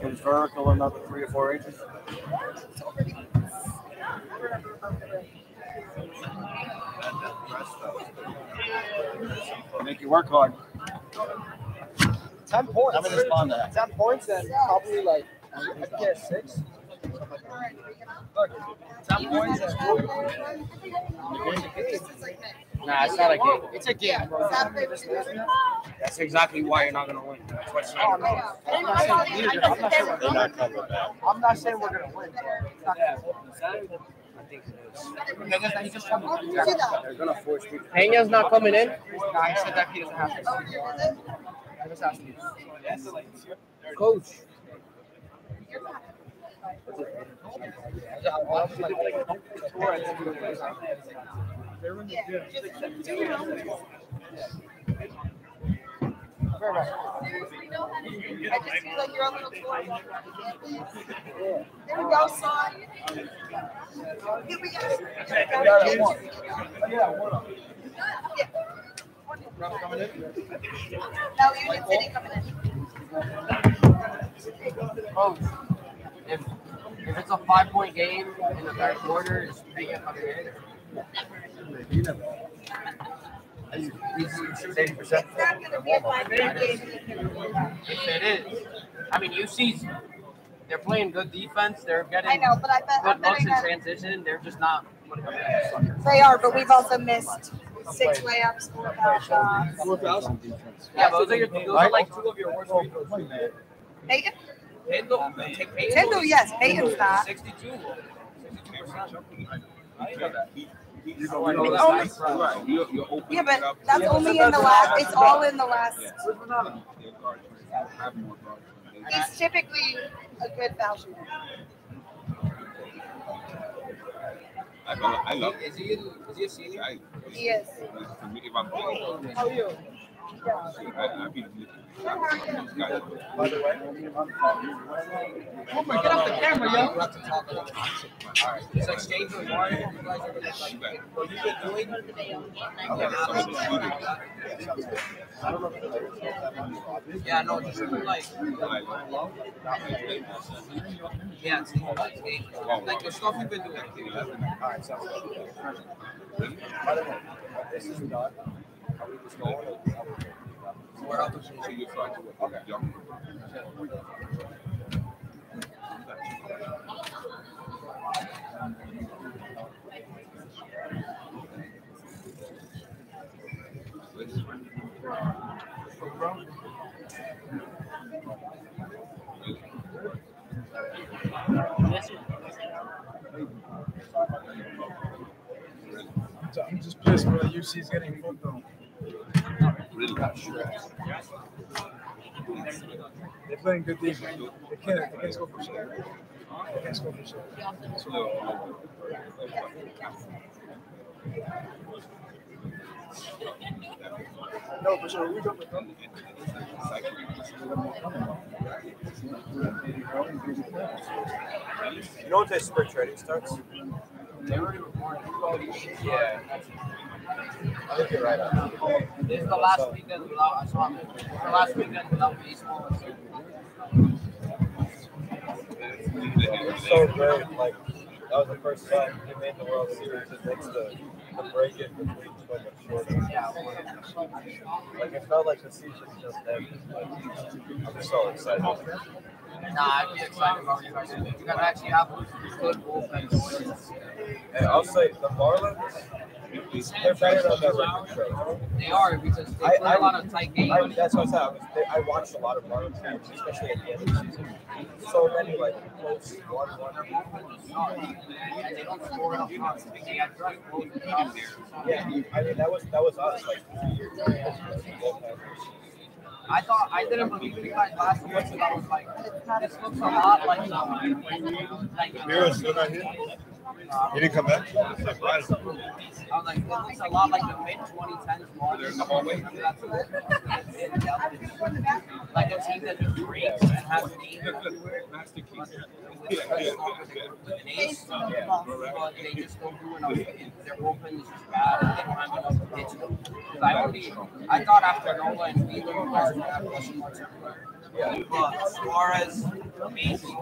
Get his vertical another 3 or 4 inches. Make you work hard. 10 points. How many spawn that? 10 points and probably like I get 6. Look, 10 points and Nah, it's not a game. it's a game, bro. That's exactly why you're not gonna win. That's why it's Oh, not. no. I'm not saying we're gonna win. It's not gonna win. I think it is. They're gonna force me. Peña's not coming in. Nah, he said that he doesn't have to. I just asked you. Coach. I just feel like you're a little toy. There we go, son. Here we go. No, Union City coming in. Coach. If it's a 5-point game in the third quarter, is Peña coming in? It's not going to be a 5-point game. If it is, I mean, UC's they're playing good defense. They're getting I know, but I bet good I'm looks betting in that transition. They're just not. Yeah, they are, but we've also missed 6 layups, 4 foul shots. but those are like 2 of your worst free throws. Peyton? Peyton? Kendall, yes. Peyton's not. 62. 62%. Yeah, but that's only in the last. It's all in the last. He's typically a good foul shooter. I love Is he a senior? He is. How are you? By the way, Get off the camera, yo. You have to talk about it. It's like Shane and Mario. You guys are gonna like, what you've been doing? Yeah, no, just like, yeah, it's like the stuff you've been doing. all right, sounds good. By the way, this is done. Are we just going? We're out to I'm just pissed, bro. UC's getting fucked on. Really got stressed. They're playing good defense. They can't score for shit. They can't score for shit. No, for sure. We got the gun. You know what day spring training starts? Yeah. I think you're right. This is the last weekend without the last weekend without baseball. It's so great. Like, that was the first time he made the World Series. It makes the the break in between so much shorter. Like it felt like the season just ended. I'm so excited. Nah, I'd be excited about you guys. You guys actually have a good bullpen. And I'll say the Marlins, they're better than their record show. They are because they play a lot of tight games. That's what I said. I watched a lot of Marlins games, especially at the end of the season. So many like close 1-1. And they don't score enough runs. They got drunk both the top there. Yeah, I mean that was us like 2 years ago. I thought I didn't believe you guys last year because I was like, this looks a lot like Mira's still not here? He didn't come back? I was like, this looks a lot like the mid-2010s Marlins. Like a team that just breaks and has names everywhere. An ace, but they just don't do enough. Their bullpen is just bad. They don't have enough pitching. I thought after Nola and Wheeler, you guys would have question marks everywhere. Yeah. But Suarez, amazing.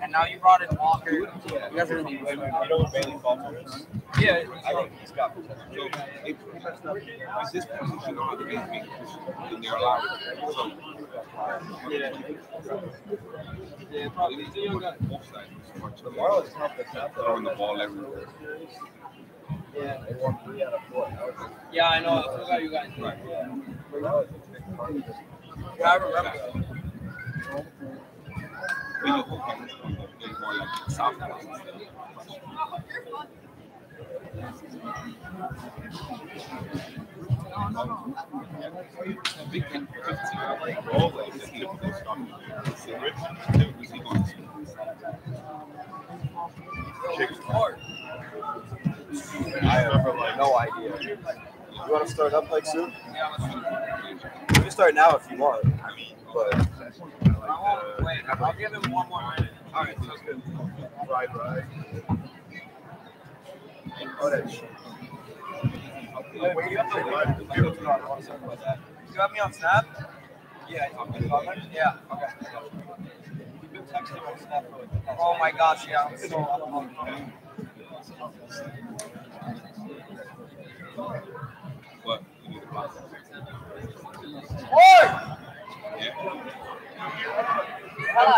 And now you brought in Walker. You guys are You know what Bailey Falter is? yeah. I think he's got potential. At this position, all the big people, they're allowed. Yeah, probably. He's a young guy. Both sides. The Marlins have the top Throwing the ball everywhere. Yeah. They won 3 out of 4. Yeah, I know. I forgot you guys. Right. Yeah, that was a big part of it. Yeah, I remember. But your bullpen is more like softball. Big thing, 15. Always just typical stuff. Typically, he going to Chick's hard. I have no idea. You want to start up like soon? You can start now if you want. But Wait, I'll give him one more minute. all right, sounds good. Right. Oh, that shit. Wait, you have to run. You have me on Snap? Yeah. Yeah. Okay. You've been texting on Snap for like the past. Oh my gosh, yeah. I'm so what? You need to block. Oi! Yeah. Hela.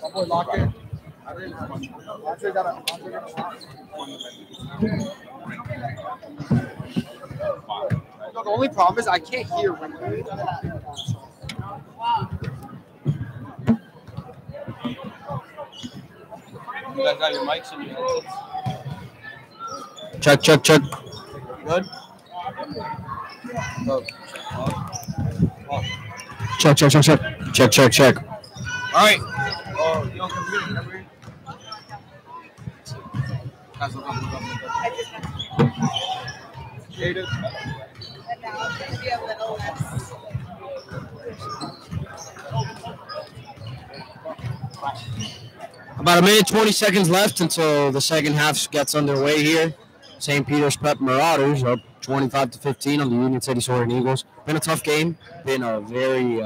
One more locker. No, the only problem is I can't hear when you're You guys got your mics and your headsets? Check. Good? Check. All right. Oh, you don't computer, remember? Guys, look up. And now it's going to be a little less. About a minute, 20 seconds left until the second half gets underway here. St. Peter's Prep Marauders up 25-15 on the Union City Soaring Eagles. Been a tough game. Been a very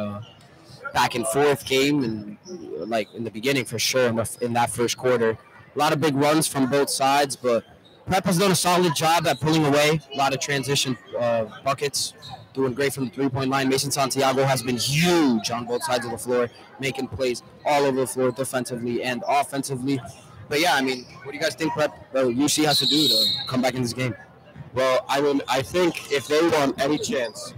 back and forth game, and like in the beginning for sure in that first quarter. A lot of big runs from both sides, but Prep has done a solid job at pulling away. A lot of transition buckets. Doing great from the three-point line. Mason Santiago has been huge on both sides of the floor, making plays all over the floor defensively and offensively. But yeah, I mean, what do you guys think Prep UC has to do to come back in this game? Well, I think if they want any chance,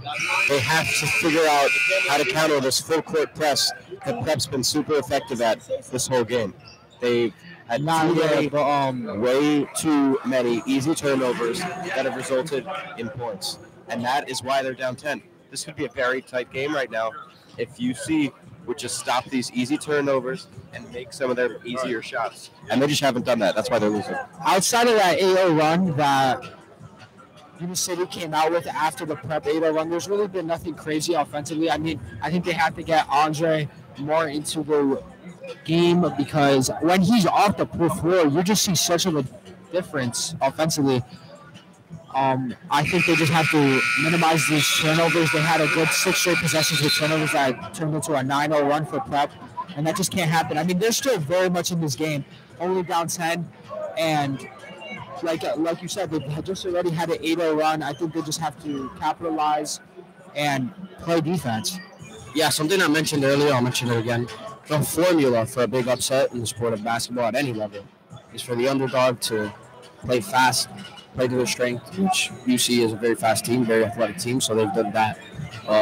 they have to figure out how to counter this full court press that Prep's been super effective at this whole game. They've had way too many easy turnovers that have resulted in points. And that is why they're down 10. This could be a very tight game right now if UC would just stop these easy turnovers and make some of their easier shots. And they just haven't done that. That's why they're losing. outside of that 8-0 run that Union City came out with after the Prep 8-0 run, there's really been nothing crazy offensively. I mean, I think they have to get Andre more into the game because when he's off the floor, you just see such of a difference offensively. I think they just have to minimize these turnovers. They had a good 6 straight possessions with turnovers that turned into a 9-0 run for Prep, and that just can't happen. I mean, they're still very much in this game, only down 10, and like you said, they just already had an 8-0 run. I think they just have to capitalize and play defense. Yeah, something I mentioned earlier, I'll mention it again. The formula for a big upset in the sport of basketball at any level is for the underdog to play fast, play to their strength, which UC is a very fast team, very athletic team, so they've done that.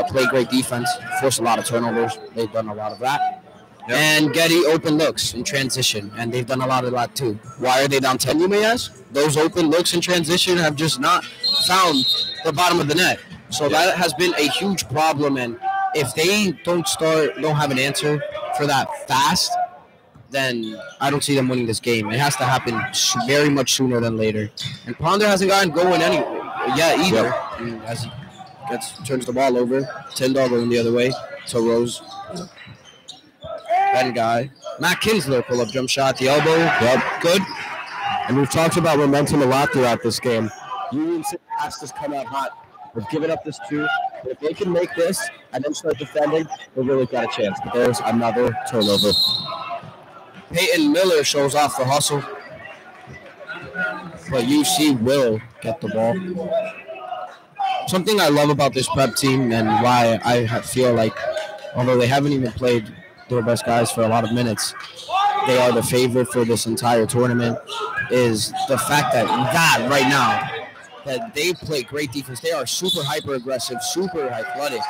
Play great defense, force a lot of turnovers. They've done a lot of that. Yep. And Getty open looks in transition, and they've done a lot of that too. Why are they down 10, you may ask? Those open looks in transition have just not found the bottom of the net. So that has been a huge problem, and if they don't have an answer for that fast, then I don't see them winning this game. It has to happen very much sooner than later. And Ponder hasn't gotten going yet either. Yep. I mean, as he turns the ball over, Tyndall going the other way to Rose. Ben guy. Matt Kinsler pull-up jump shot, the elbow. Yep. Good. And we've talked about momentum a lot throughout this game. Union City has to come out hot. They've given up this 2. But if they can make this and then start defending, they've really got a chance. But there's another turnover. Peyton Miller shows off the hustle. But UC will get the ball. Something I love about this Prep team and why I feel like, although they haven't even played their best guys for a lot of minutes, they are the favorite for this entire tournament, is the fact that right now, that they play great defense. They are super hyper-aggressive, super athletic.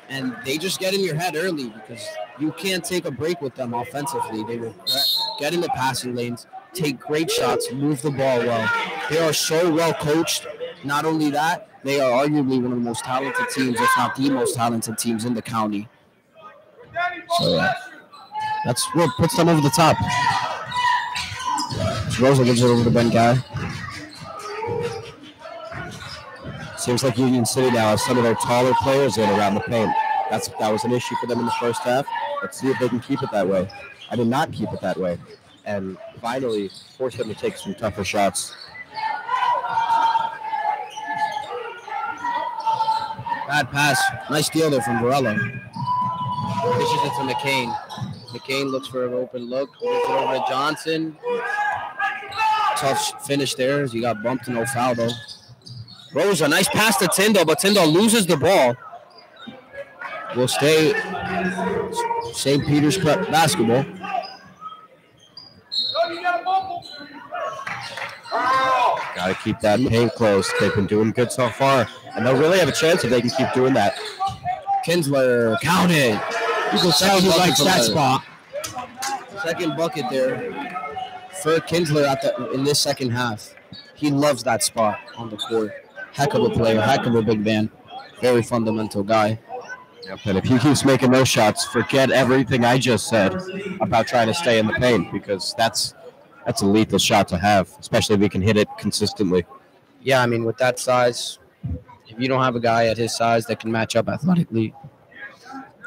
And they just get in your head early because you can't take a break with them offensively. They will get in the passing lanes, take great shots, move the ball well. They are so well coached. Not only that, they are arguably one of the most talented teams, if not the most talented teams in the county. So that's what puts them over the top. Rosa gives it over to Ben Guy. Seems like Union City now has some of their taller players in around the paint. That was an issue for them in the first half. Let's see if they can keep it that way. I did not keep it that way. And finally force them to take some tougher shots. Bad pass. Nice steal there from Varela. Dishes it to McCain. McCain looks for an open look. Gives it over to Johnson. Tough finish there as he got bumped and no foul though. Rosa, nice pass to Tyndall, but Tyndall loses the ball. Will stay St. Peter's Prep basketball. Got to keep that paint close. They've been doing good so far, and they'll really have a chance if they can keep doing that. Kinsler, count it. Second likes that spot. Second bucket there for Kinsler in this second half. He loves that spot on the court. Heck of a player, heck of a big man. Very fundamental guy. Yep, and if he keeps making those shots, forget everything I just said about trying to stay in the paint, because that's a lethal shot to have, especially if he can hit it consistently. Yeah, I mean, with that size, if you don't have a guy at his size that can match up athletically,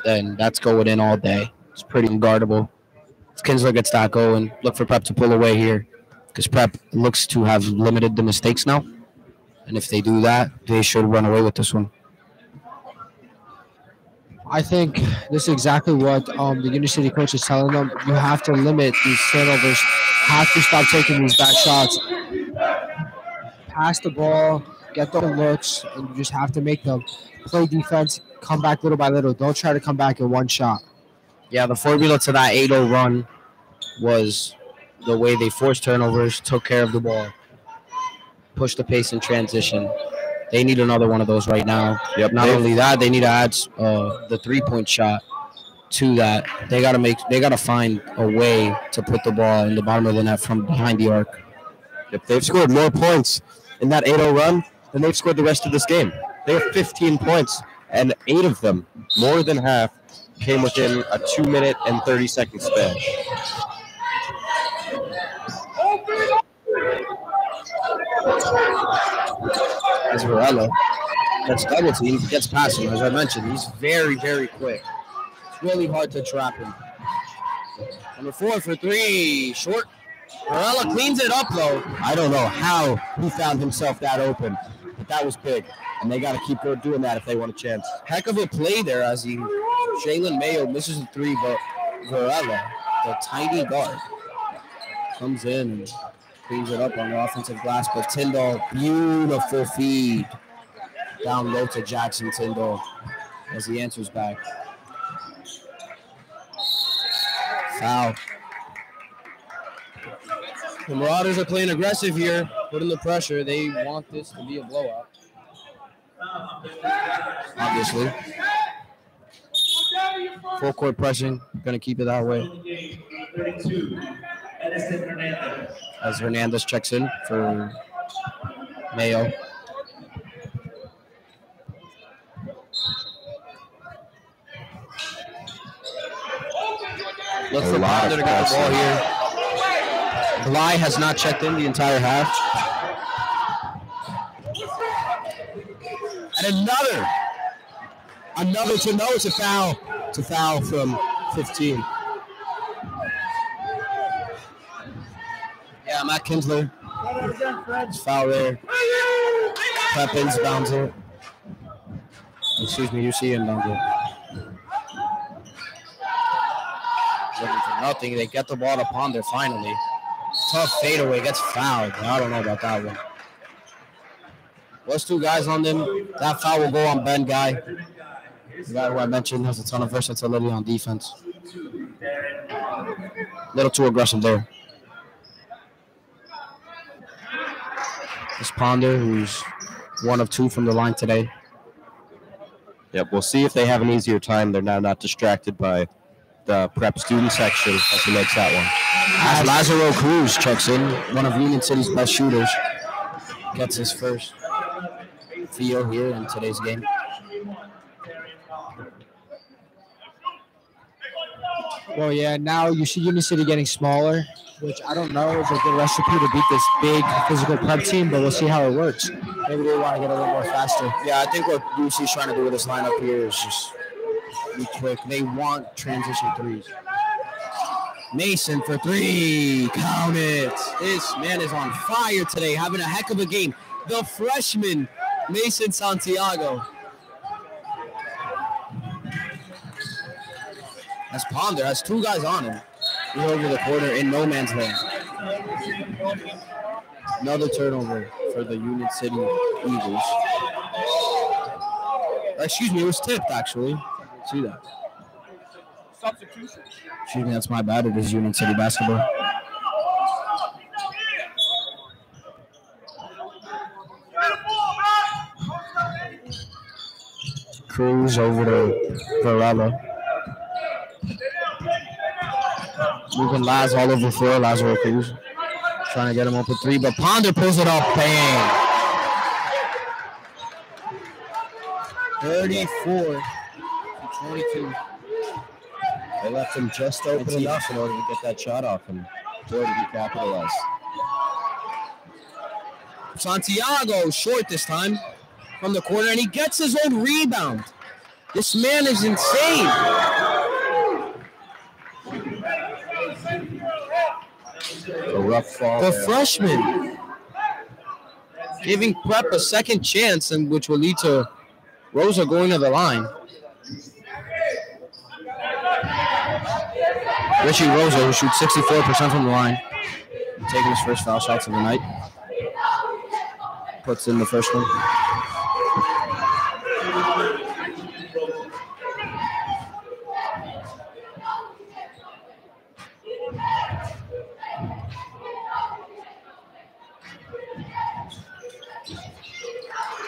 then that's going in all day. It's pretty unguardable. If Kinsler gets that going, look for Prep to pull away here, because Prep looks to have limited the mistakes now. And if they do that, they should run away with this one. I think this is exactly what the Union City coach is telling them. You have to limit these turnovers. Have to stop taking these back shots. Pass the ball, get the looks, and you just have to make them play defense, come back little by little. Don't try to come back in one shot. Yeah, the formula to that 8-0 run was the way they forced turnovers, took care of the ball, pushed the pace in transition. They need another one of those right now. Yep. Not only that, they need to add the three-point shot to that. They gotta find a way to put the ball in the bottom of the net from behind the arc. If they've scored more points in that 8-0 run than they've scored the rest of this game. They have 15 points, and 8 of them, more than half, came within a 2-minute and 30-second span. As Varela gets double teamed, gets past him. As I mentioned, he's very, very quick. It's really hard to trap him. Number 4 for 3, short. Varela cleans it up, though. I don't know how he found himself that open, but that was big. And they got to keep doing that if they want a chance. Heck of a play there as Jalen Mayo misses the three, but Varela, the tiny guard, comes in and cleans it up on the offensive glass. But Tyndall, beautiful feed down low to Jackson Tyndall as he answers back. Foul. The Marauders are playing aggressive here, putting the pressure. They want this to be a blowout. Obviously. Full court pressing, going to keep it that way. As Hernandez checks in for Mayo. Look for Ponder to get the ball here. Bly has not checked in the entire half. And another to know it's a foul. It's a foul from 15. Yeah, Matt Kinsler. It's foul there. Peppins bounds it. Excuse me, UC inbounds it. Looking for nothing. They get the ball to Ponder finally. Tough fadeaway, gets fouled. I don't know about that one. Those two guys on them. That foul will go on Ben Guy. The guy who I mentioned has a ton of versatility on defense. A little too aggressive there. This Ponder, who's 1 of 2 from the line today. Yep, we'll see if they have an easier time. They're now not distracted by the prep student section as he makes that one. As Lazaro Cruz checks in, one of Union City's best shooters, gets his first feel here in today's game. Well, yeah, now you see Union City getting smaller, which I don't know is a good recipe to beat this big physical prep team, but we'll see how it works. Maybe they want to get a little more faster. Yeah, I think what UC's trying to do with this lineup here is just be quick. They want transition threes. Mason for 3. Count it. This man is on fire today, having a heck of a game. The freshman, Mason Santiago. As Ponder has 2 guys on him. He's over the corner in no man's land. Another turnover for the Union City Eagles. Excuse me, it was tipped, actually. See that? Substitution. Excuse me, that's my bad. It is Union City basketball. Cruz over to Varela. Moving Laz all over the floor. Lazaro Cruz trying to get him open 3, but Ponder pulls it up. Bang. 34-22. They left him just open enough in order to get that shot off, and Jordan capitalized. Santiago short this time from the corner, and he gets his own rebound. This man is insane. A rough fall. The there. freshman giving Prep a second chance, and which will lead to Rosa going to the line. Richie Rosa, who shoots 64% from the line, taking his first foul shots of the night. Puts in the first one.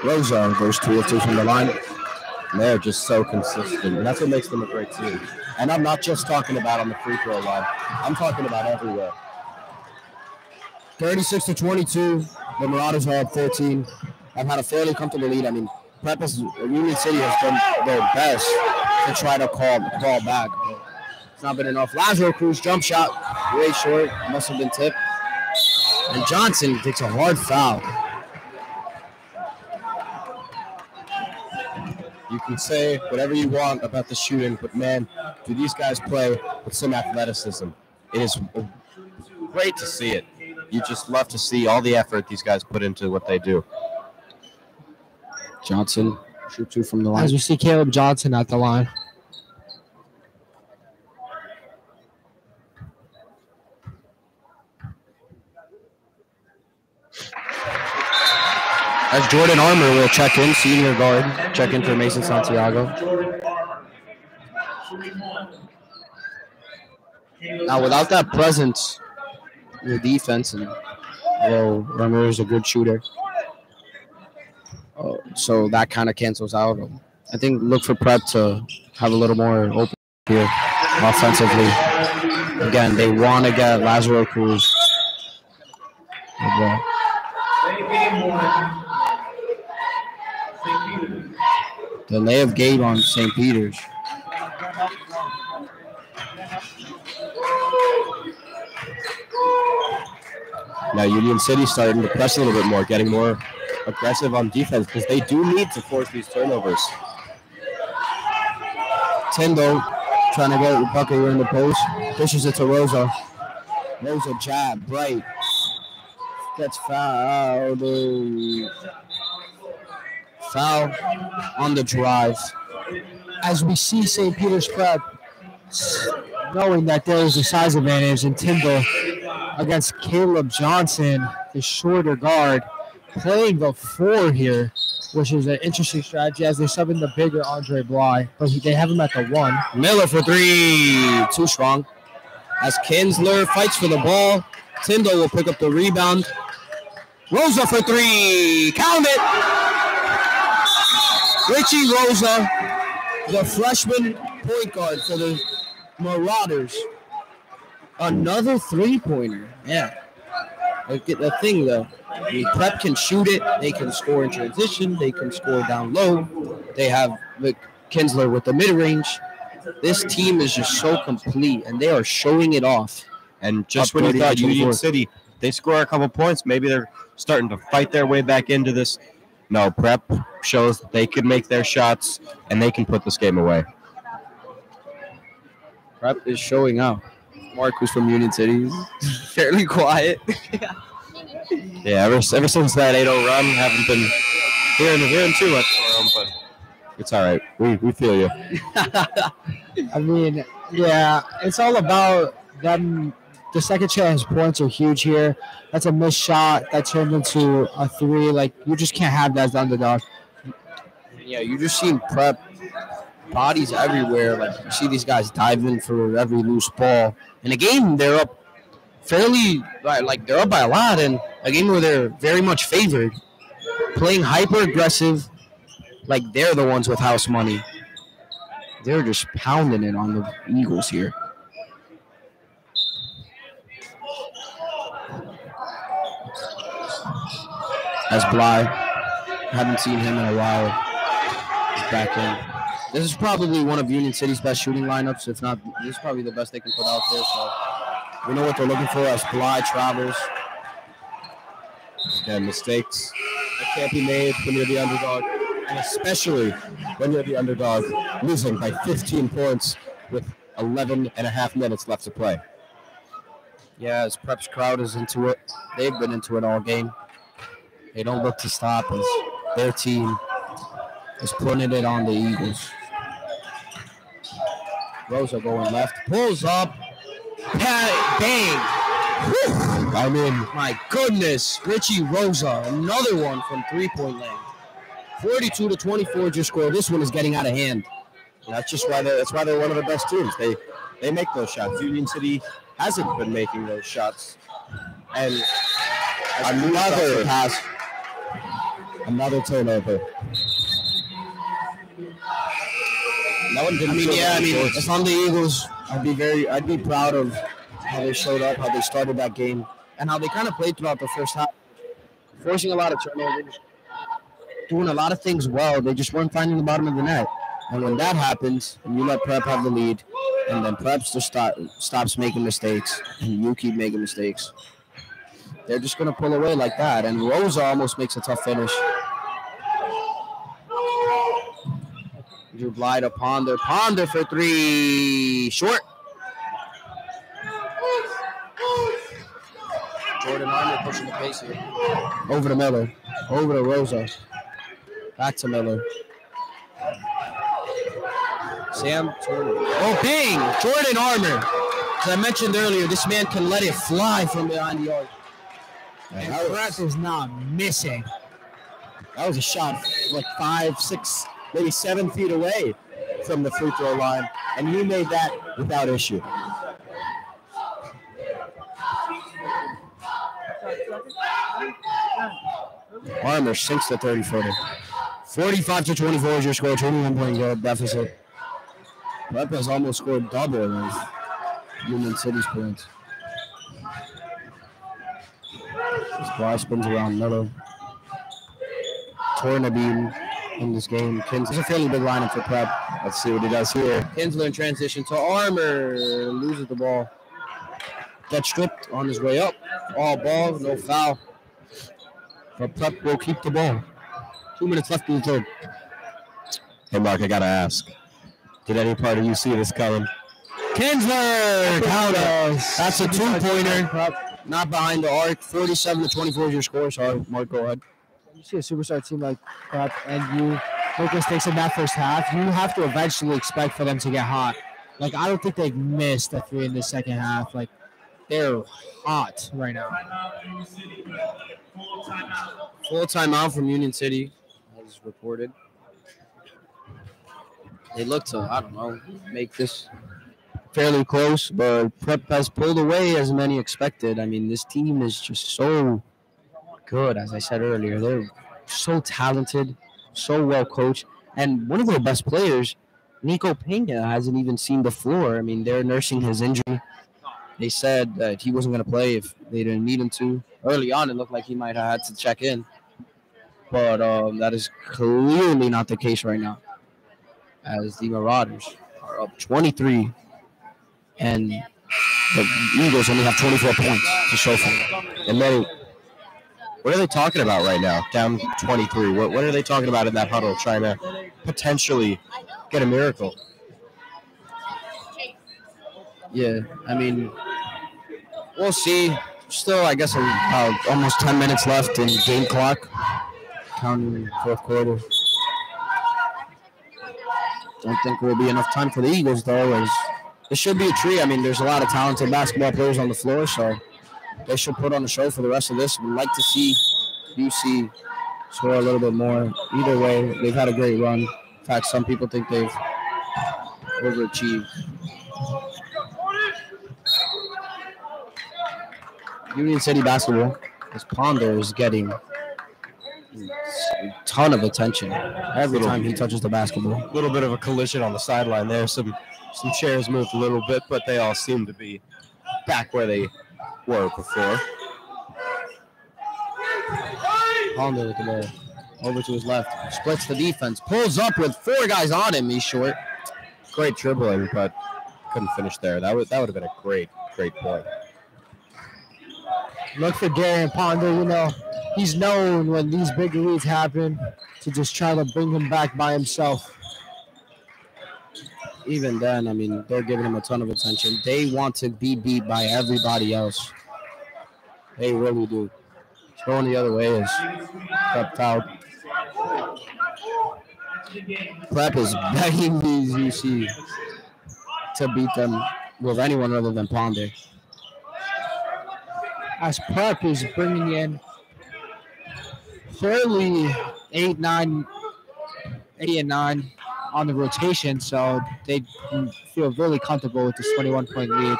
Rosa goes 2 of 2 from the line. They're just so consistent. And that's what makes them a great team. And I'm not just talking about on the free throw line. I'm talking about everywhere. 36-22. The Marauders are up 14. I've had a fairly comfortable lead. I mean, Union City has done their best to try to call back. But it's not been enough. Lazaro Cruz jump shot, way short. Must have been tipped. And Johnson takes a hard foul. You can say whatever you want about the shooting, but man, do these guys play with some athleticism. It is Great to see it. You just love to see all the effort these guys put into what they do. Johnson, shoot 2 from the line. As we see Caleb Johnson at the line. As Jordan Armour will check in, senior guard, check in for Mason Santiago. Now, without that presence, the defense, and although Armour is a good shooter, so that kind of cancels out. I think look for Prep to have a little more open here offensively. Again, they want to get Lazaro Cruz. Delay of game on St. Peter's. Now Union City starting to press a little bit more, getting more aggressive on defense because they do need to force these turnovers. Tendo trying to get the bucket here in the post. Pushes it to Rosa. Rosa jab, Bright. Gets fouled. Foul on the drive. As we see St. Peter's Prep knowing that there is a size advantage in Tyndall against Caleb Johnson, the shorter guard, playing the 4 here, which is an interesting strategy as they sub in the bigger Andre Bly, but they have him at the 1. Miller for 3, too strong. As Kinsler fights for the ball, Tyndall will pick up the rebound. Rosa for 3, count it! Richie Rosa, the freshman point guard for the Marauders. Another 3-pointer. Yeah. The thing, though, Prep can shoot it. They can score in transition. They can score down low. They have Kinsler with the mid-range. This team is just so complete, and they are showing it off. And just when you thought Union City, they score a couple points, maybe they're starting to fight their way back into this. No, Prep shows that they can make their shots, and they can put this game away. Prep is showing out. Mark, who's from Union City, is fairly quiet. Yeah, ever since that 8-0 run, haven't been hearing too much for them, but it's all right. We feel you. I mean, yeah, it's all about them. The second chance points are huge here. That's a missed shot that turned into a 3. Like, you just can't have that as the underdog. Yeah, you just seen Prep bodies everywhere. Like, you see these guys diving for every loose ball. In a game, they're up fairly, like, they're up by a lot. And a game where they're very much favored, playing hyper aggressive, like they're the ones with house money. They're just pounding it on the Eagles here. As Bly, haven't seen him in a while. He's back in. This is probably one of Union City's best shooting lineups. If not, this is probably the best they can put out there. So we know what they're looking for as Bly travels. Again, mistakes that can't be made when you're the underdog, and especially when you're the underdog, losing by 15 points with 11 and a half minutes left to play. Yeah, as Prep's crowd is into it. They've been into it all game. They don't look to stop as their team is putting it on the Eagles. Rosa going left, pulls up, bang. Whew. I mean, my goodness, Richie Rosa, another one from 3-point land. 42-24 just scored. This one is getting out of hand. That's just why they're one of the best teams. They make those shots. Union City hasn't been making those shots. And another pass. Another turnover. That one didn't if I'm the Eagles, I'd be proud of how they showed up, how they started that game, and how they kind of played throughout the first half. Forcing a lot of turnovers, doing a lot of things well. They just weren't finding the bottom of the net. And when that happens, and you let Prep have the lead, and then Prep just stops making mistakes, and you keep making mistakes, they're just going to pull away like that. And Rosa almost makes a tough finish. Drew Bly to Ponder. Ponder for 3. Short. Jordan Armour pushing the pace here. Over to Miller. Over to Rosa. Back to Miller. Sam Turner. Oh, bang! Jordan Armour. As I mentioned earlier, this man can let it fly from behind the arc. And Prep is not missing. That was a shot like 5, 6, maybe 7 feet away from the free throw line, and he made that without issue. Armour sinks the 30-footer. 45-24 is your score. 21-point goal deficit. Prep has almost scored double of Union City's points. Bly spins around Miller. Tornabine in this game. It's a fairly big lineup for Prep. Let's see what he does here. Kinsler in transition to Armour. Loses the ball. Gets stripped on his way up. All ball, no foul. But Prep will keep the ball. 2 minutes left in the third. Hey, Mark, I got to ask. Did any part of you see this coming? Kinsler! That's a two-pointer. Not behind the arc. 47-24 is your score. Sorry, Mark, go ahead. You see a superstar team like Prep and you make mistakes in that first half, you have to eventually expect for them to get hot. Like, I don't think they've missed a 3 in the second half. Like, they're hot right now. Full timeout from Union City, as reported. They look to, I don't know, make this fairly close, but Prep has pulled away as many expected. I mean, this team is just so good, as I said earlier. They're so talented, so well coached, and one of their best players, Nico Pena, hasn't even seen the floor. I mean, they're nursing his injury. They said that he wasn't going to play if they didn't need him to. Early on, it looked like he might have had to check in, but that is clearly not the case right now, as the Marauders are up 23, and the Eagles only have 24 points to show for them. And then, what are they talking about right now? Down 23. What are they talking about in that huddle, trying to potentially get a miracle? Yeah, I mean, we'll see. Still, I guess, almost 10 minutes left in game clock, counting fourth quarter. Don't think there will be enough time for the Eagles, though, as it should be a treat. I mean, there's a lot of talented basketball players on the floor, so they should put on a show for the rest of this. We'd like to see UC score a little bit more. Either way, they've had a great run. In fact, some people think they've overachieved. Union City basketball, as Ponder is getting a ton of attention every time he touches the basketball. A little bit of a collision on the sideline there. Some chairs moved a little bit, but they all seem to be back where they were before. Ponder with the ball. Over to his left. Splits the defense. Pulls up with 4 guys on him. He's short. Great dribbling, but couldn't finish there. That would have been a great point. Look for Darian Ponder. You know, he's known when these big leads happen to just try to bring him back by himself. Even then, I mean, they're giving him a ton of attention. They want to be beat by everybody else. They really do. Going the other way is Prep fouled. Prep is begging these UC to beat them with anyone other than Ponder. As Prep is bringing in fairly 8 and 9 on the rotation, so they feel really comfortable with this 21-point lead.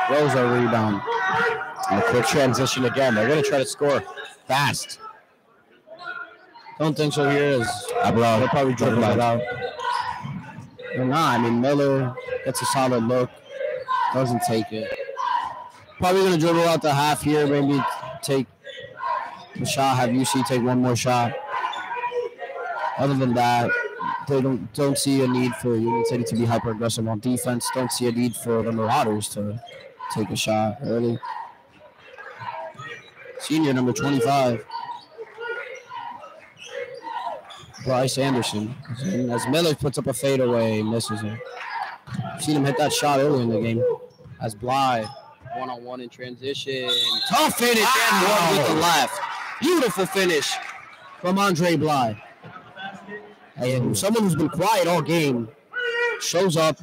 Rosa rebound. And a quick transition again. They're going to try to score fast. Don't think so here is they'll probably dribble it out. They're not. I mean, Miller gets a solid look. Doesn't take it. Probably going to dribble out the half here. Maybe take the shot. Have UC take one more shot. Other than that, they don't see a need for Union City to be hyper aggressive on defense. Don't see a need for the Marauders to take a shot early. Senior number 25. Bryce Anderson. As Miller puts up a fadeaway, misses it. Seen him hit that shot earlier in the game. As Bly One-on-one in transition. Tough finish and one with the left. Beautiful finish from Andre Bly. And someone who's been quiet all game shows up,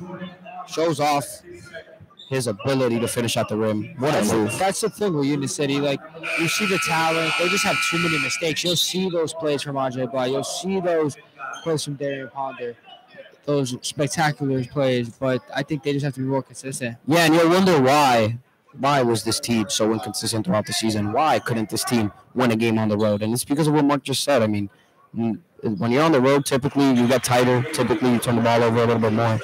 shows off his ability to finish at the rim. What a move. That's the thing with Union City. Like, you see the talent. They just have too many mistakes. You'll see those plays from Andre Bly. You'll see those plays from Darian Ponder. Those spectacular plays. But I think they just have to be more consistent. Yeah, and you'll wonder why. Why was this team so inconsistent throughout the season? Why couldn't this team win a game on the road? And it's because of what Mark just said. I mean, when you're on the road, typically you get tighter. Typically you turn the ball over a little bit more.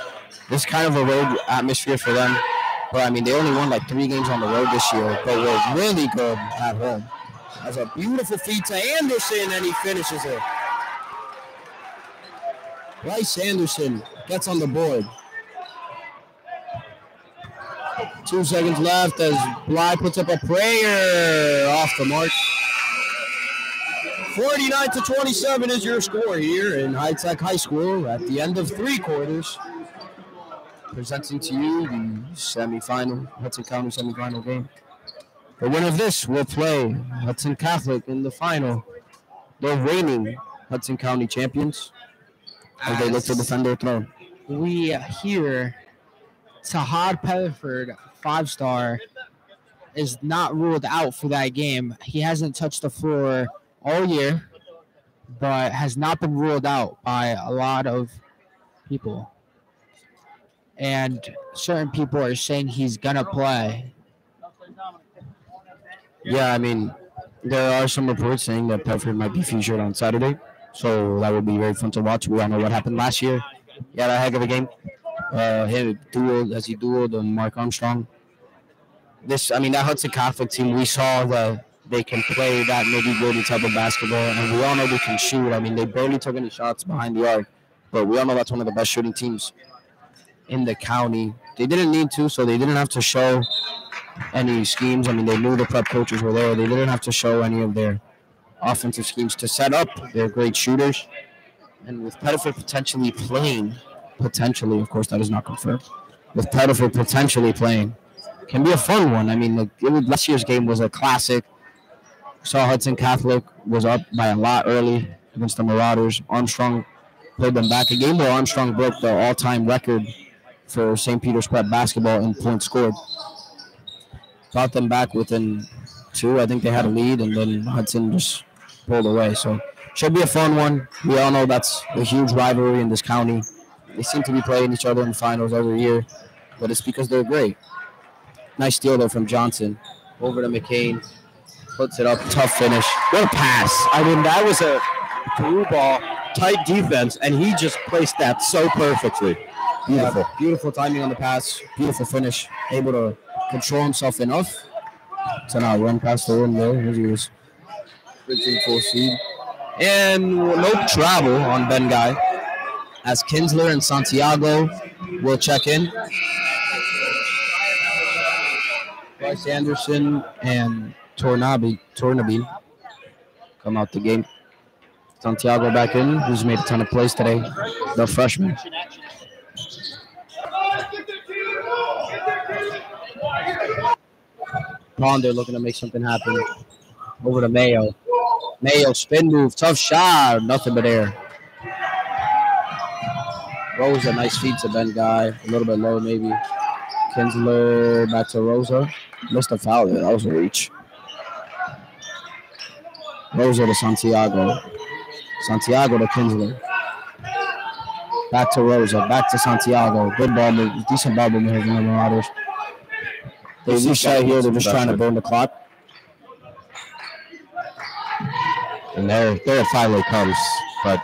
This kind of a road atmosphere for them. But, I mean, they only won like 3 games on the road this year, but we're really good at home. That's a beautiful feed to Anderson, and he finishes it. Bryce Anderson gets on the board. 2 seconds left as Bly puts up a prayer off the mark. 49-27 is your score here in High Tech High School at the end of 3 quarters. Presenting to you the semifinal, Hudson County semifinal game. The winner of this will play Hudson Catholic in the final. The reigning Hudson County champions as they look to defend their throne. We hear Tahad Petherford, 5-star, is not ruled out for that game. He hasn't touched the floor all year, but has not been ruled out by a lot of people. And certain people are saying he's going to play. Yeah, I mean, there are some reports saying that Petherford might be featured on Saturday, so that would be very fun to watch. We all know what happened last year. He had a heck of a game. He dueled Mark Armstrong. That Hudson Catholic team, we saw that they can play that nitty-gritty type of basketball, and we all know they can shoot. I mean, they barely took any shots behind the arc, but we all know that's one of the best shooting teams in the county. They didn't need to, so they didn't have to show any schemes. I mean, they knew the prep coaches were there. They didn't have to show any of their offensive schemes to set up. They're great shooters. And with Petherford potentially playing, of course, that is not confirmed. With Petherford potentially playing, can be a fun one. I mean, last year's game was a classic. Saw Hudson Catholic was up by a lot early against the Marauders. Armstrong played them back. A game where Armstrong broke the all-time record for St. Peter's Prep basketball in points scored. Brought them back within 2. I think they had a lead, and then Hudson just pulled away. So should be a fun one. We all know that's a huge rivalry in this county. They seem to be playing each other in the finals every year, but it's because they're great. Nice steal there from Johnson. Over to McCain. Puts it up. Tough finish. What a pass. I mean, that was a through ball, tight defense, and he just placed that so perfectly. Beautiful. Yeah, beautiful timing on the pass. Beautiful finish. Able to control himself enough to not run past the rim there as he was reaching full speed. And no travel on Ben Guy as Kinsler and Santiago will check in. Bryce Anderson and Tornaby come out the game. Santiago back in, who's made a ton of plays today, the freshman. Ponder looking to make something happen. Over to Mayo. Mayo, spin move, tough shot, nothing but air. Rosa, nice feed to Ben Guy, a little bit low maybe. Kinsler back to Rosa. Missed a foul there, that was a reach. Rosa to Santiago. Santiago to Kinsler. Back to Rosa, back to Santiago. Good ball move, decent ball move here from the Marauders. They just right here, they're just trying to burn the clock. And there at 5 comes, but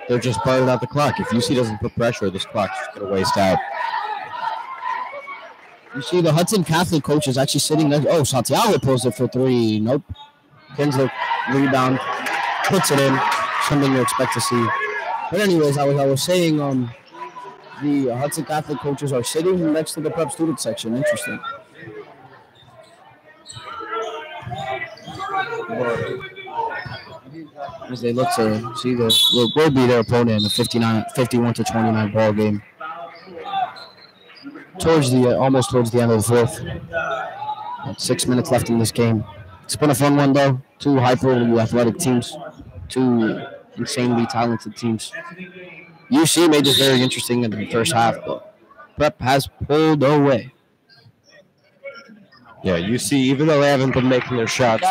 they're just burning out the clock. If UC doesn't put pressure, this clock's just going to waste out. You see the Hudson Catholic coach is actually sitting there. Oh, Santiago pulls it for 3. Nope. Kinsler rebound, puts it in. Something you expect to see. But anyways, I was saying the Hudson Catholic coaches are sitting next to the prep student section. Interesting. As they look to see will be their opponent in the 51-29 ball game. Almost towards the end of the 4th. About 6 minutes left in this game. It's been a fun one, though. Two hyper-athletic teams. Two insanely talented teams. UC made this very interesting in the first half, but Prep has pulled away. Yeah, UC, even though they haven't been making their shots,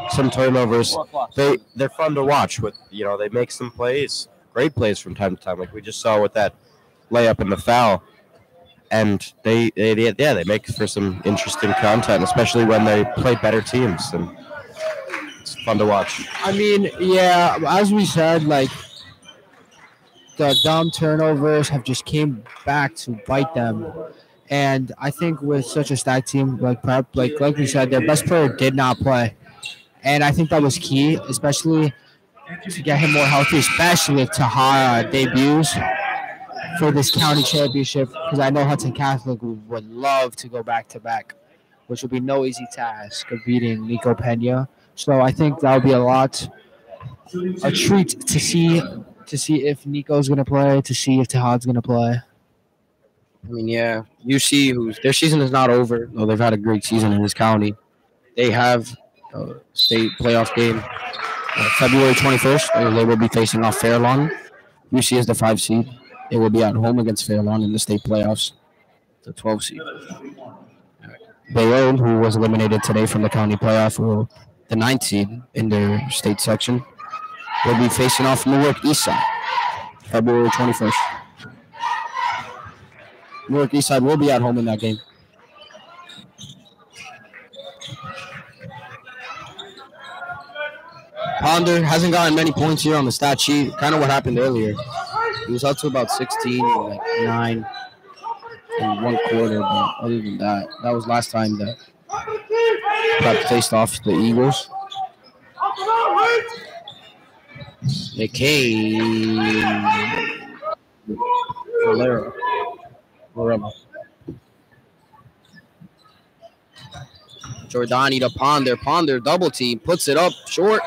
some turnovers, they're fun to watch. They make some plays, great plays from time to time, like we just saw with that layup and the foul. And they make for some interesting content, especially when they play better teams, and it's fun to watch. I mean, yeah, as we said, like the dumb turnovers have just came back to bite them. And I think with such a stacked team like Prep, like we said, their best player did not play. And I think that was key, especially to get him more healthy, especially if Tahara debuts for this county championship, because I know Hudson Catholic would love to go back-to-back, which would be no easy task of beating Nico Pena. So I think that would be a treat to see if Nico's going to play, to see if Tahad's going to play. I mean, yeah, UC, their season is not over, though they've had a great season in this county. They have a state playoff game February 21st. They will be facing off Fairlawn. UC is the 5 seed. They will be at home against Fairlawn in the state playoffs, the 12 seed. Bayonne, who was eliminated today from the county playoff, the 9th seed in their state section, will be facing off Newark Eastside, February 21st. Newark Eastside will be at home in that game. Ponder hasn't gotten many points here on the stat sheet. Kind of what happened earlier. He was up to about 16, like 9 in one quarter. But other than that, that was last time that Prep faced off the Eagles. They came. Valera. Jordani to Ponder. Ponder double team. Puts it up short.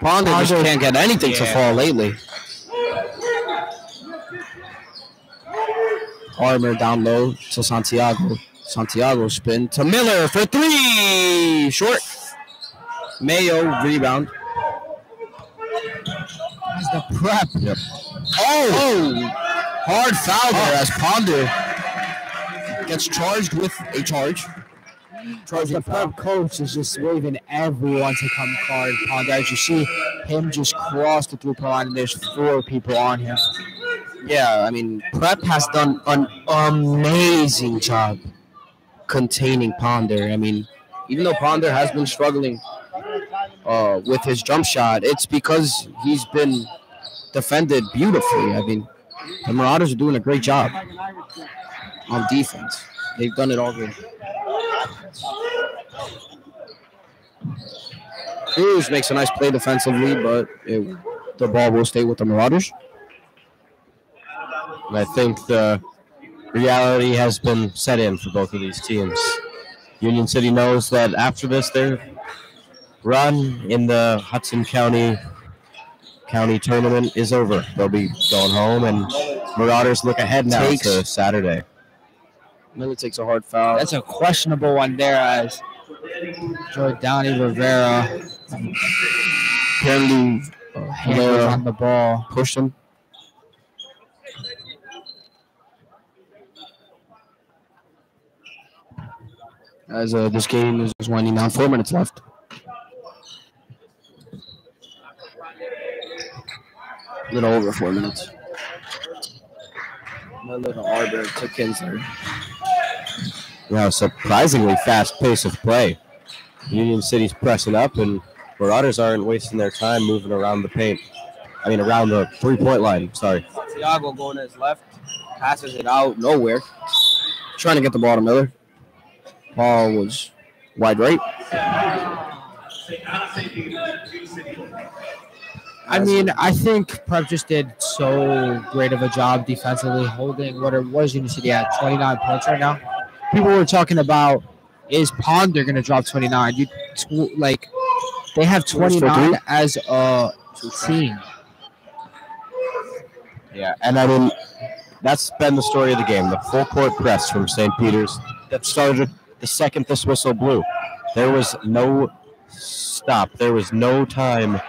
Ponder just can't get anything to fall lately. Armour down low to Santiago. Santiago spin to Miller for 3. Short. Mayo rebound. As the Prep. Yep. Oh! Hard foul there as Ponder gets charged with a charge. The Prep coach is just waving everyone to come guard Ponder. As you see him just cross the three-point line, and there's 4 people on him. Yeah, I mean, Prep has done an amazing job containing Ponder. I mean, even though Ponder has been struggling with his jump shot, it's because he's been defended beautifully. I mean, the Marauders are doing a great job on defense. They've done it all good. Cruz makes a nice play defensively, but the ball will stay with the Marauders. And I think the reality has been set in for both of these teams. Union City knows that after this, their run in the Hudson County tournament is over. They'll be going home, and Marauders look ahead now to Saturday. Miller takes a hard foul. That's a questionable one there as Jordani Rivera apparently handles on the ball. Pushed him. As this game is winding down, 4 minutes left. A little over 4 minutes. Miller to Arbor to Kinsler. Surprisingly fast pace of play. Union City's pressing up, and Marauders aren't wasting their time moving around the paint. I mean, around the three-point line. Sorry. Santiago going to his left, passes it out nowhere. Trying to get the ball to Miller. Ball was wide right. I mean, I think Prep just did so great of a job defensively holding what it was Union City at 29 points right now. People were talking about, is Ponder going to drop 29? They have 29 as a team. Yeah, and I mean, that's been the story of the game. The full court press from St. Peter's that started the second this whistle blew. There was no stop. There was no time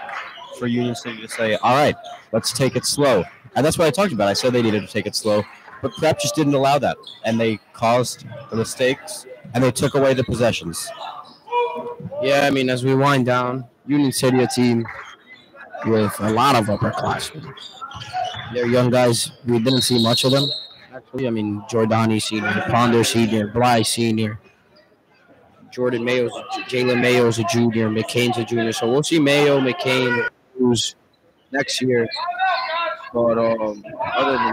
for Union City to say, all right, let's take it slow. And that's what I talked about. I said they needed to take it slow, but Prep just didn't allow that. And they caused the mistakes, and they took away the possessions. Yeah, I mean, as we wind down, Union City, a team with a lot of upperclassmen. They're young guys. We didn't see much of them. Actually, I mean, Jordani Sr., Ponder Sr., Bly Sr., Jordan Mayo's, Jalen Mayo's a junior, McCain's a junior. So we'll see Mayo, McCain, who's next year. But other than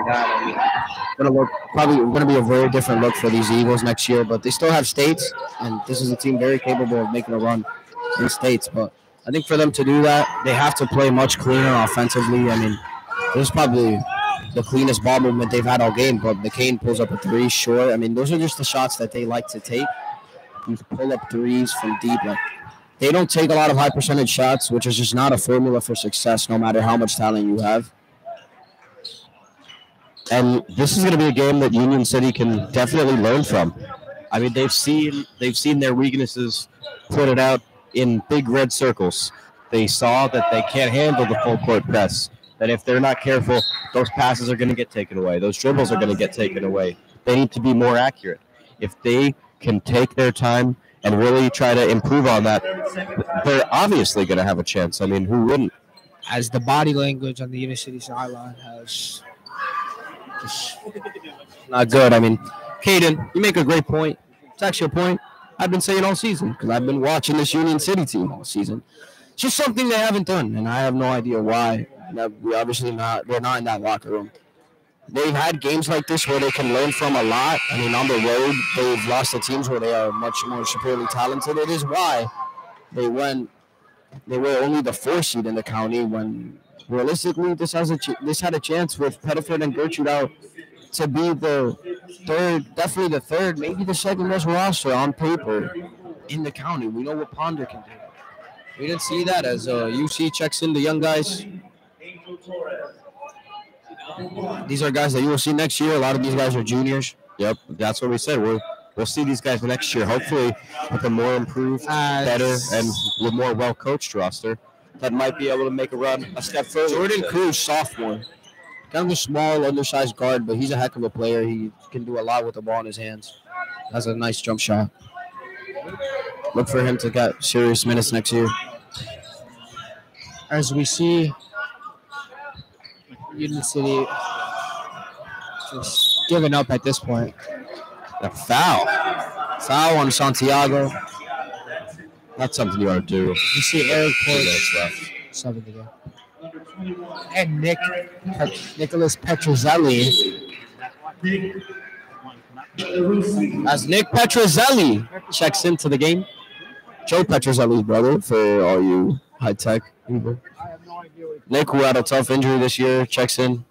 that, I mean, probably going to be a very different look for these Eagles next year. But they still have states, and this is a team very capable of making a run in states. But I think for them to do that, they have to play much cleaner offensively. I mean, this is probably the cleanest ball movement they've had all game. But McCain pulls up a three short. I mean, those are just the shots that they like to take. These pull-up threes from deep. Like, they don't take a lot of high percentage shots, which is just not a formula for success, no matter how much talent you have. And this is going to be a game that Union City can definitely learn from. I mean, they've seen their weaknesses pointed out in big red circles. They saw that they can't handle the full court press. That if they're not careful, those passes are going to get taken away. Those dribbles are going to get taken away. They need to be more accurate. If they can take their time and really try to improve on that, they're obviously going to have a chance. I mean, who wouldn't? As the body language on the Union City sideline has just not good. I mean, Caden, you make a great point. It's actually a point I've been saying all season because I've been watching this Union City team all season. It's just something they haven't done, and I have no idea why. We're not in that locker room. They've had games like this where they can learn from a lot. I mean, on the road, they've lost to teams where they are much more superiorly talented. It is why they were only the 4th seed in the county when realistically this had a chance with Pettiford and Gertrude out to be the third, definitely the third, maybe the second best roster on paper in the county. We know what Ponder can do. We didn't see that as UC checks in the young guys. These are guys that you will see next year. A lot of these guys are juniors. Yep, that's what we said. We'll see these guys next year, hopefully with a more improved, better, and with more well-coached roster that might be able to make a run a step further. Jordan Cruz, sophomore. Kind of a small, undersized guard, but he's a heck of a player. He can do a lot with the ball in his hands. Has a nice jump shot. Look for him to get serious minutes next year. as we see Union City just giving up at this point. A foul. Foul on Santiago. That's something you ought to do. You see Eric Porch, 7 to go. And Nicholas Petrozelli. As Nick Petrozelli checks into the game. Joe Petrozelli's brother, for all you high-tech people. Nick, who had a tough injury this year, checks in.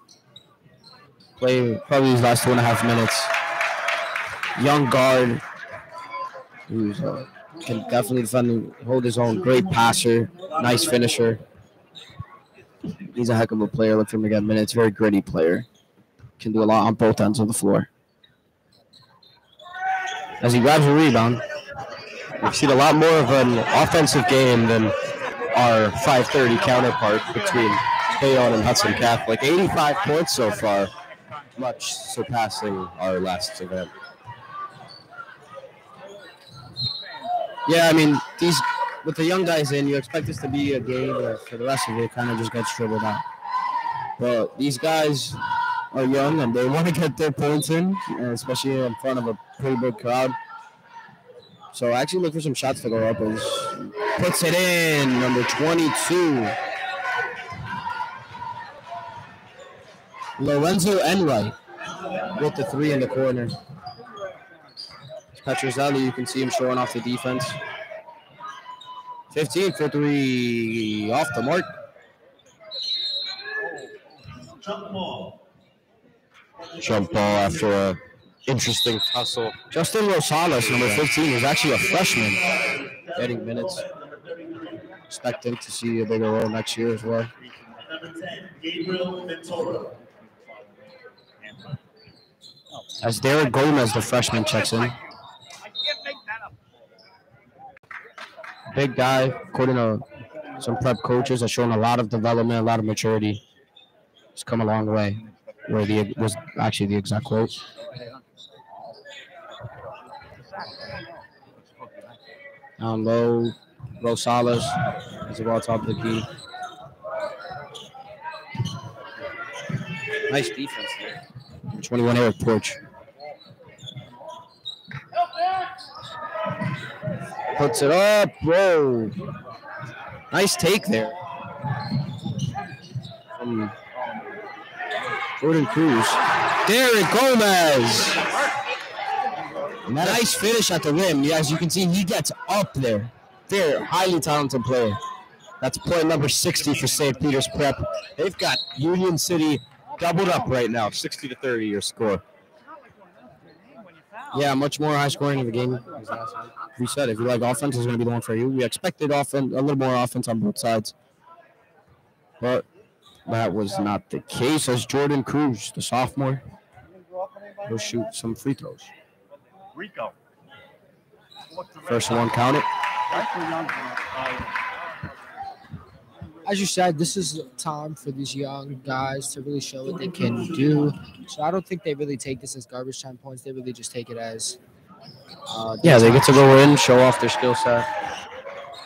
Play probably his last 2.5 minutes. Young guard who can definitely defend, hold his own. Great passer, nice finisher. He's a heck of a player. Look for him to get minutes. Very gritty player. Can do a lot on both ends of the floor. As he grabs a rebound. We've seen a lot more of an offensive game than our 5:30 counterpart between Bayonne and Hudson Catholic. 85 points so far, much surpassing our last event. Yeah, I mean, these with the young guys in, you expect this to be a game where for the rest of it kind of just gets dribbled out. But these guys are young and they want to get their points in, especially in front of a pretty big crowd. So I actually look for some shots to go up as puts it in, number 22. Lorenzo Enright with the 3 in the corner. Petrozelli, you can see him showing off the defense. 15 for 3, off the mark. Jump ball after a interesting tussle. Justin Rosales, number 15, is actually a freshman, getting minutes. Expect him to see a bigger role next year as well. As Derek Gomez, the freshman, checks in. big guy, according to some prep coaches, has shown a lot of development, a lot of maturity. He's come a long way. Where the was actually the exact quote. Down low, Rosales is well top of the key. Nice defense there. 21 Eric Porch. Puts it up. Whoa. Nice take there. From Jordan Cruz. Derek Gomez. Nice finish at the rim. As you can see, he gets up there. Very highly talented player. That's point number 60 for St. Peter's Prep. They've got Union City doubled up right now, 60-30 your score. Yeah, much more high scoring of the game. We said if you like offense, it's going to be the one for you. We expected offense, a little more offense on both sides. But that was not the case as Jordan Cruz, the sophomore, will shoot some free throws. Rico. First one counted. As you said, this is time for these young guys to really show what they can do. So I don't think they really take this as garbage time points. They really just take it as yeah, they get to go in, show off their skill set.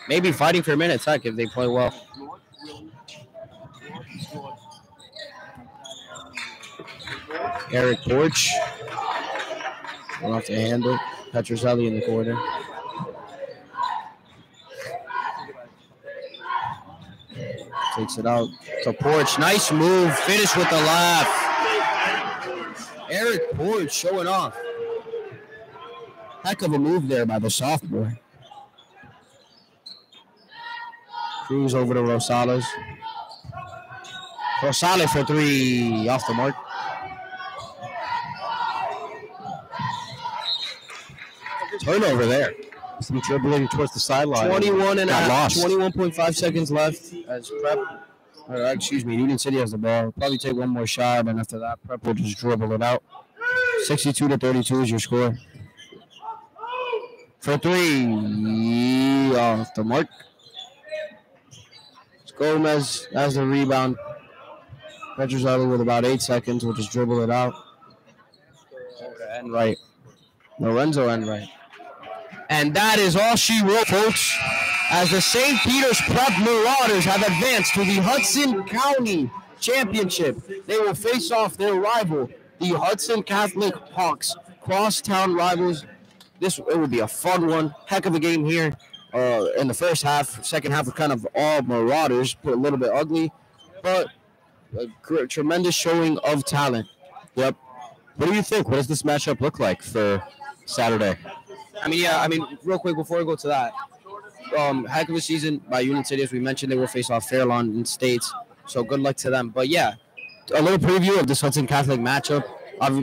Maybe fighting for minutes, heck, if they play well. Eric Porch will have to handle. Petrozelli in the corner. Takes it out to Porch. Nice move. Finish with the left. Eric Porch showing off. Heck of a move there by the sophomore. Cruz over to Rosales. Rosales for three. Off the mark. Turnover there. Some dribbling towards the sideline. 21.5 seconds left as Prep, Union City has the ball. Probably take one more shot, and after that, Prep will just dribble it out. 62-32 is your score. For three, off the mark. It's Gomez has the rebound. Petrozelli with about 8 seconds will just dribble it out. And right. Lorenzo and right. And that is all she wrote, folks, as the St. Peter's Prep Marauders have advanced to the Hudson County Championship. They will face off their rival, the Hudson Catholic Hawks, crosstown rivals. It will be a fun one. Heck of a game here in the first half. Second half was kind of all Marauders, put a little bit ugly, but a tremendous showing of talent. Yep. What do you think? What does this matchup look like for Saturday? Real quick before we go to that, heck of a season by Union City. As we mentioned, they will face off Fairlawn and States, so good luck to them. But yeah, a little preview of this Hudson Catholic matchup.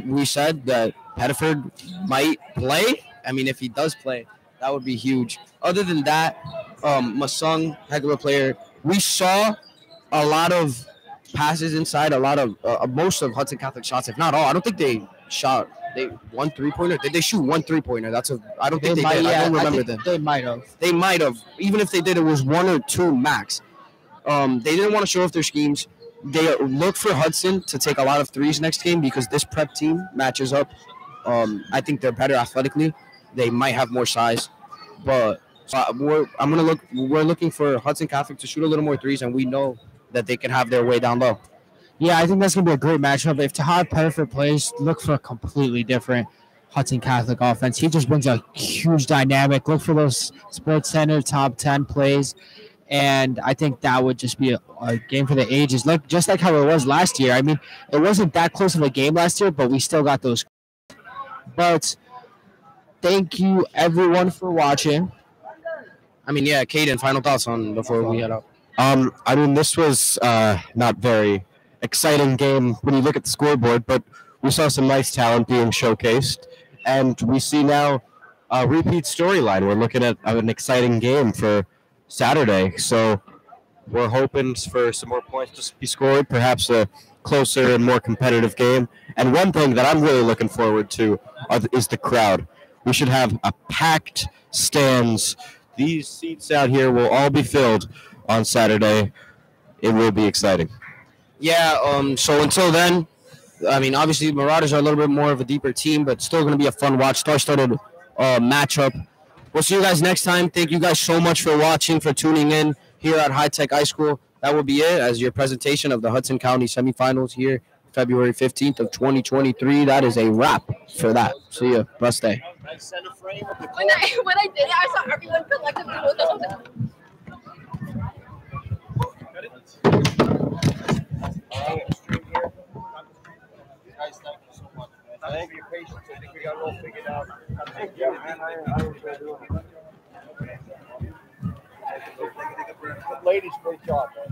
We said that Pettiford might play. If he does play, that would be huge. Other than that, Masung, heck of a player. We saw a lot of passes inside, a lot of most of Hudson Catholic shots, if not all. I don't think they shot. One 3-pointer? Did they shoot one 3-pointer? I don't think they did. I don't remember them. They might have. They might have. Even if they did, it was one or two max. They didn't want to show off their schemes. They look for Hudson to take a lot of threes next game because this prep team matches up. I think they're better athletically. They might have more size, but we're looking for Hudson Catholic to shoot a little more threes, and we know that they can have their way down low. Yeah, I think that's going to be a great matchup. If Tahad Pettiford plays, look for a completely different Hudson Catholic offense. He just brings a huge dynamic. Look for those Sports Center top 10 plays, and I think that would just be a game for the ages. Just like how it was last year. It wasn't that close of a game last year, but we still got those. But thank you, everyone, for watching. Caden, final thoughts on before we head out. This was not very exciting game when you look at the scoreboard, but we saw some nice talent being showcased, and we see now a repeat storyline. We're looking at an exciting game for Saturday, so we're hoping for some more points to be scored, perhaps a closer and more competitive game. And one thing that I'm really looking forward to is the crowd. We should have a packed stands. these seats out here will all be filled on Saturday. It will be exciting. Yeah. So until then, I mean, obviously Marauders are a little bit more of a deeper team, but still going to be a fun watch. Star-studded matchup. We'll see you guys next time. Thank you guys so much for watching, for tuning in here at High Tech High School. That will be it as your presentation of the Hudson County semifinals here, February 15th of 2023. That is a wrap for that. See you. Blessed day. When I did it, I saw everyone collectively look up. Guys, thank you so much. Thank you for your patience. I think we got it all figured out. Yeah, man, I enjoy doing it. Ladies, great job, man.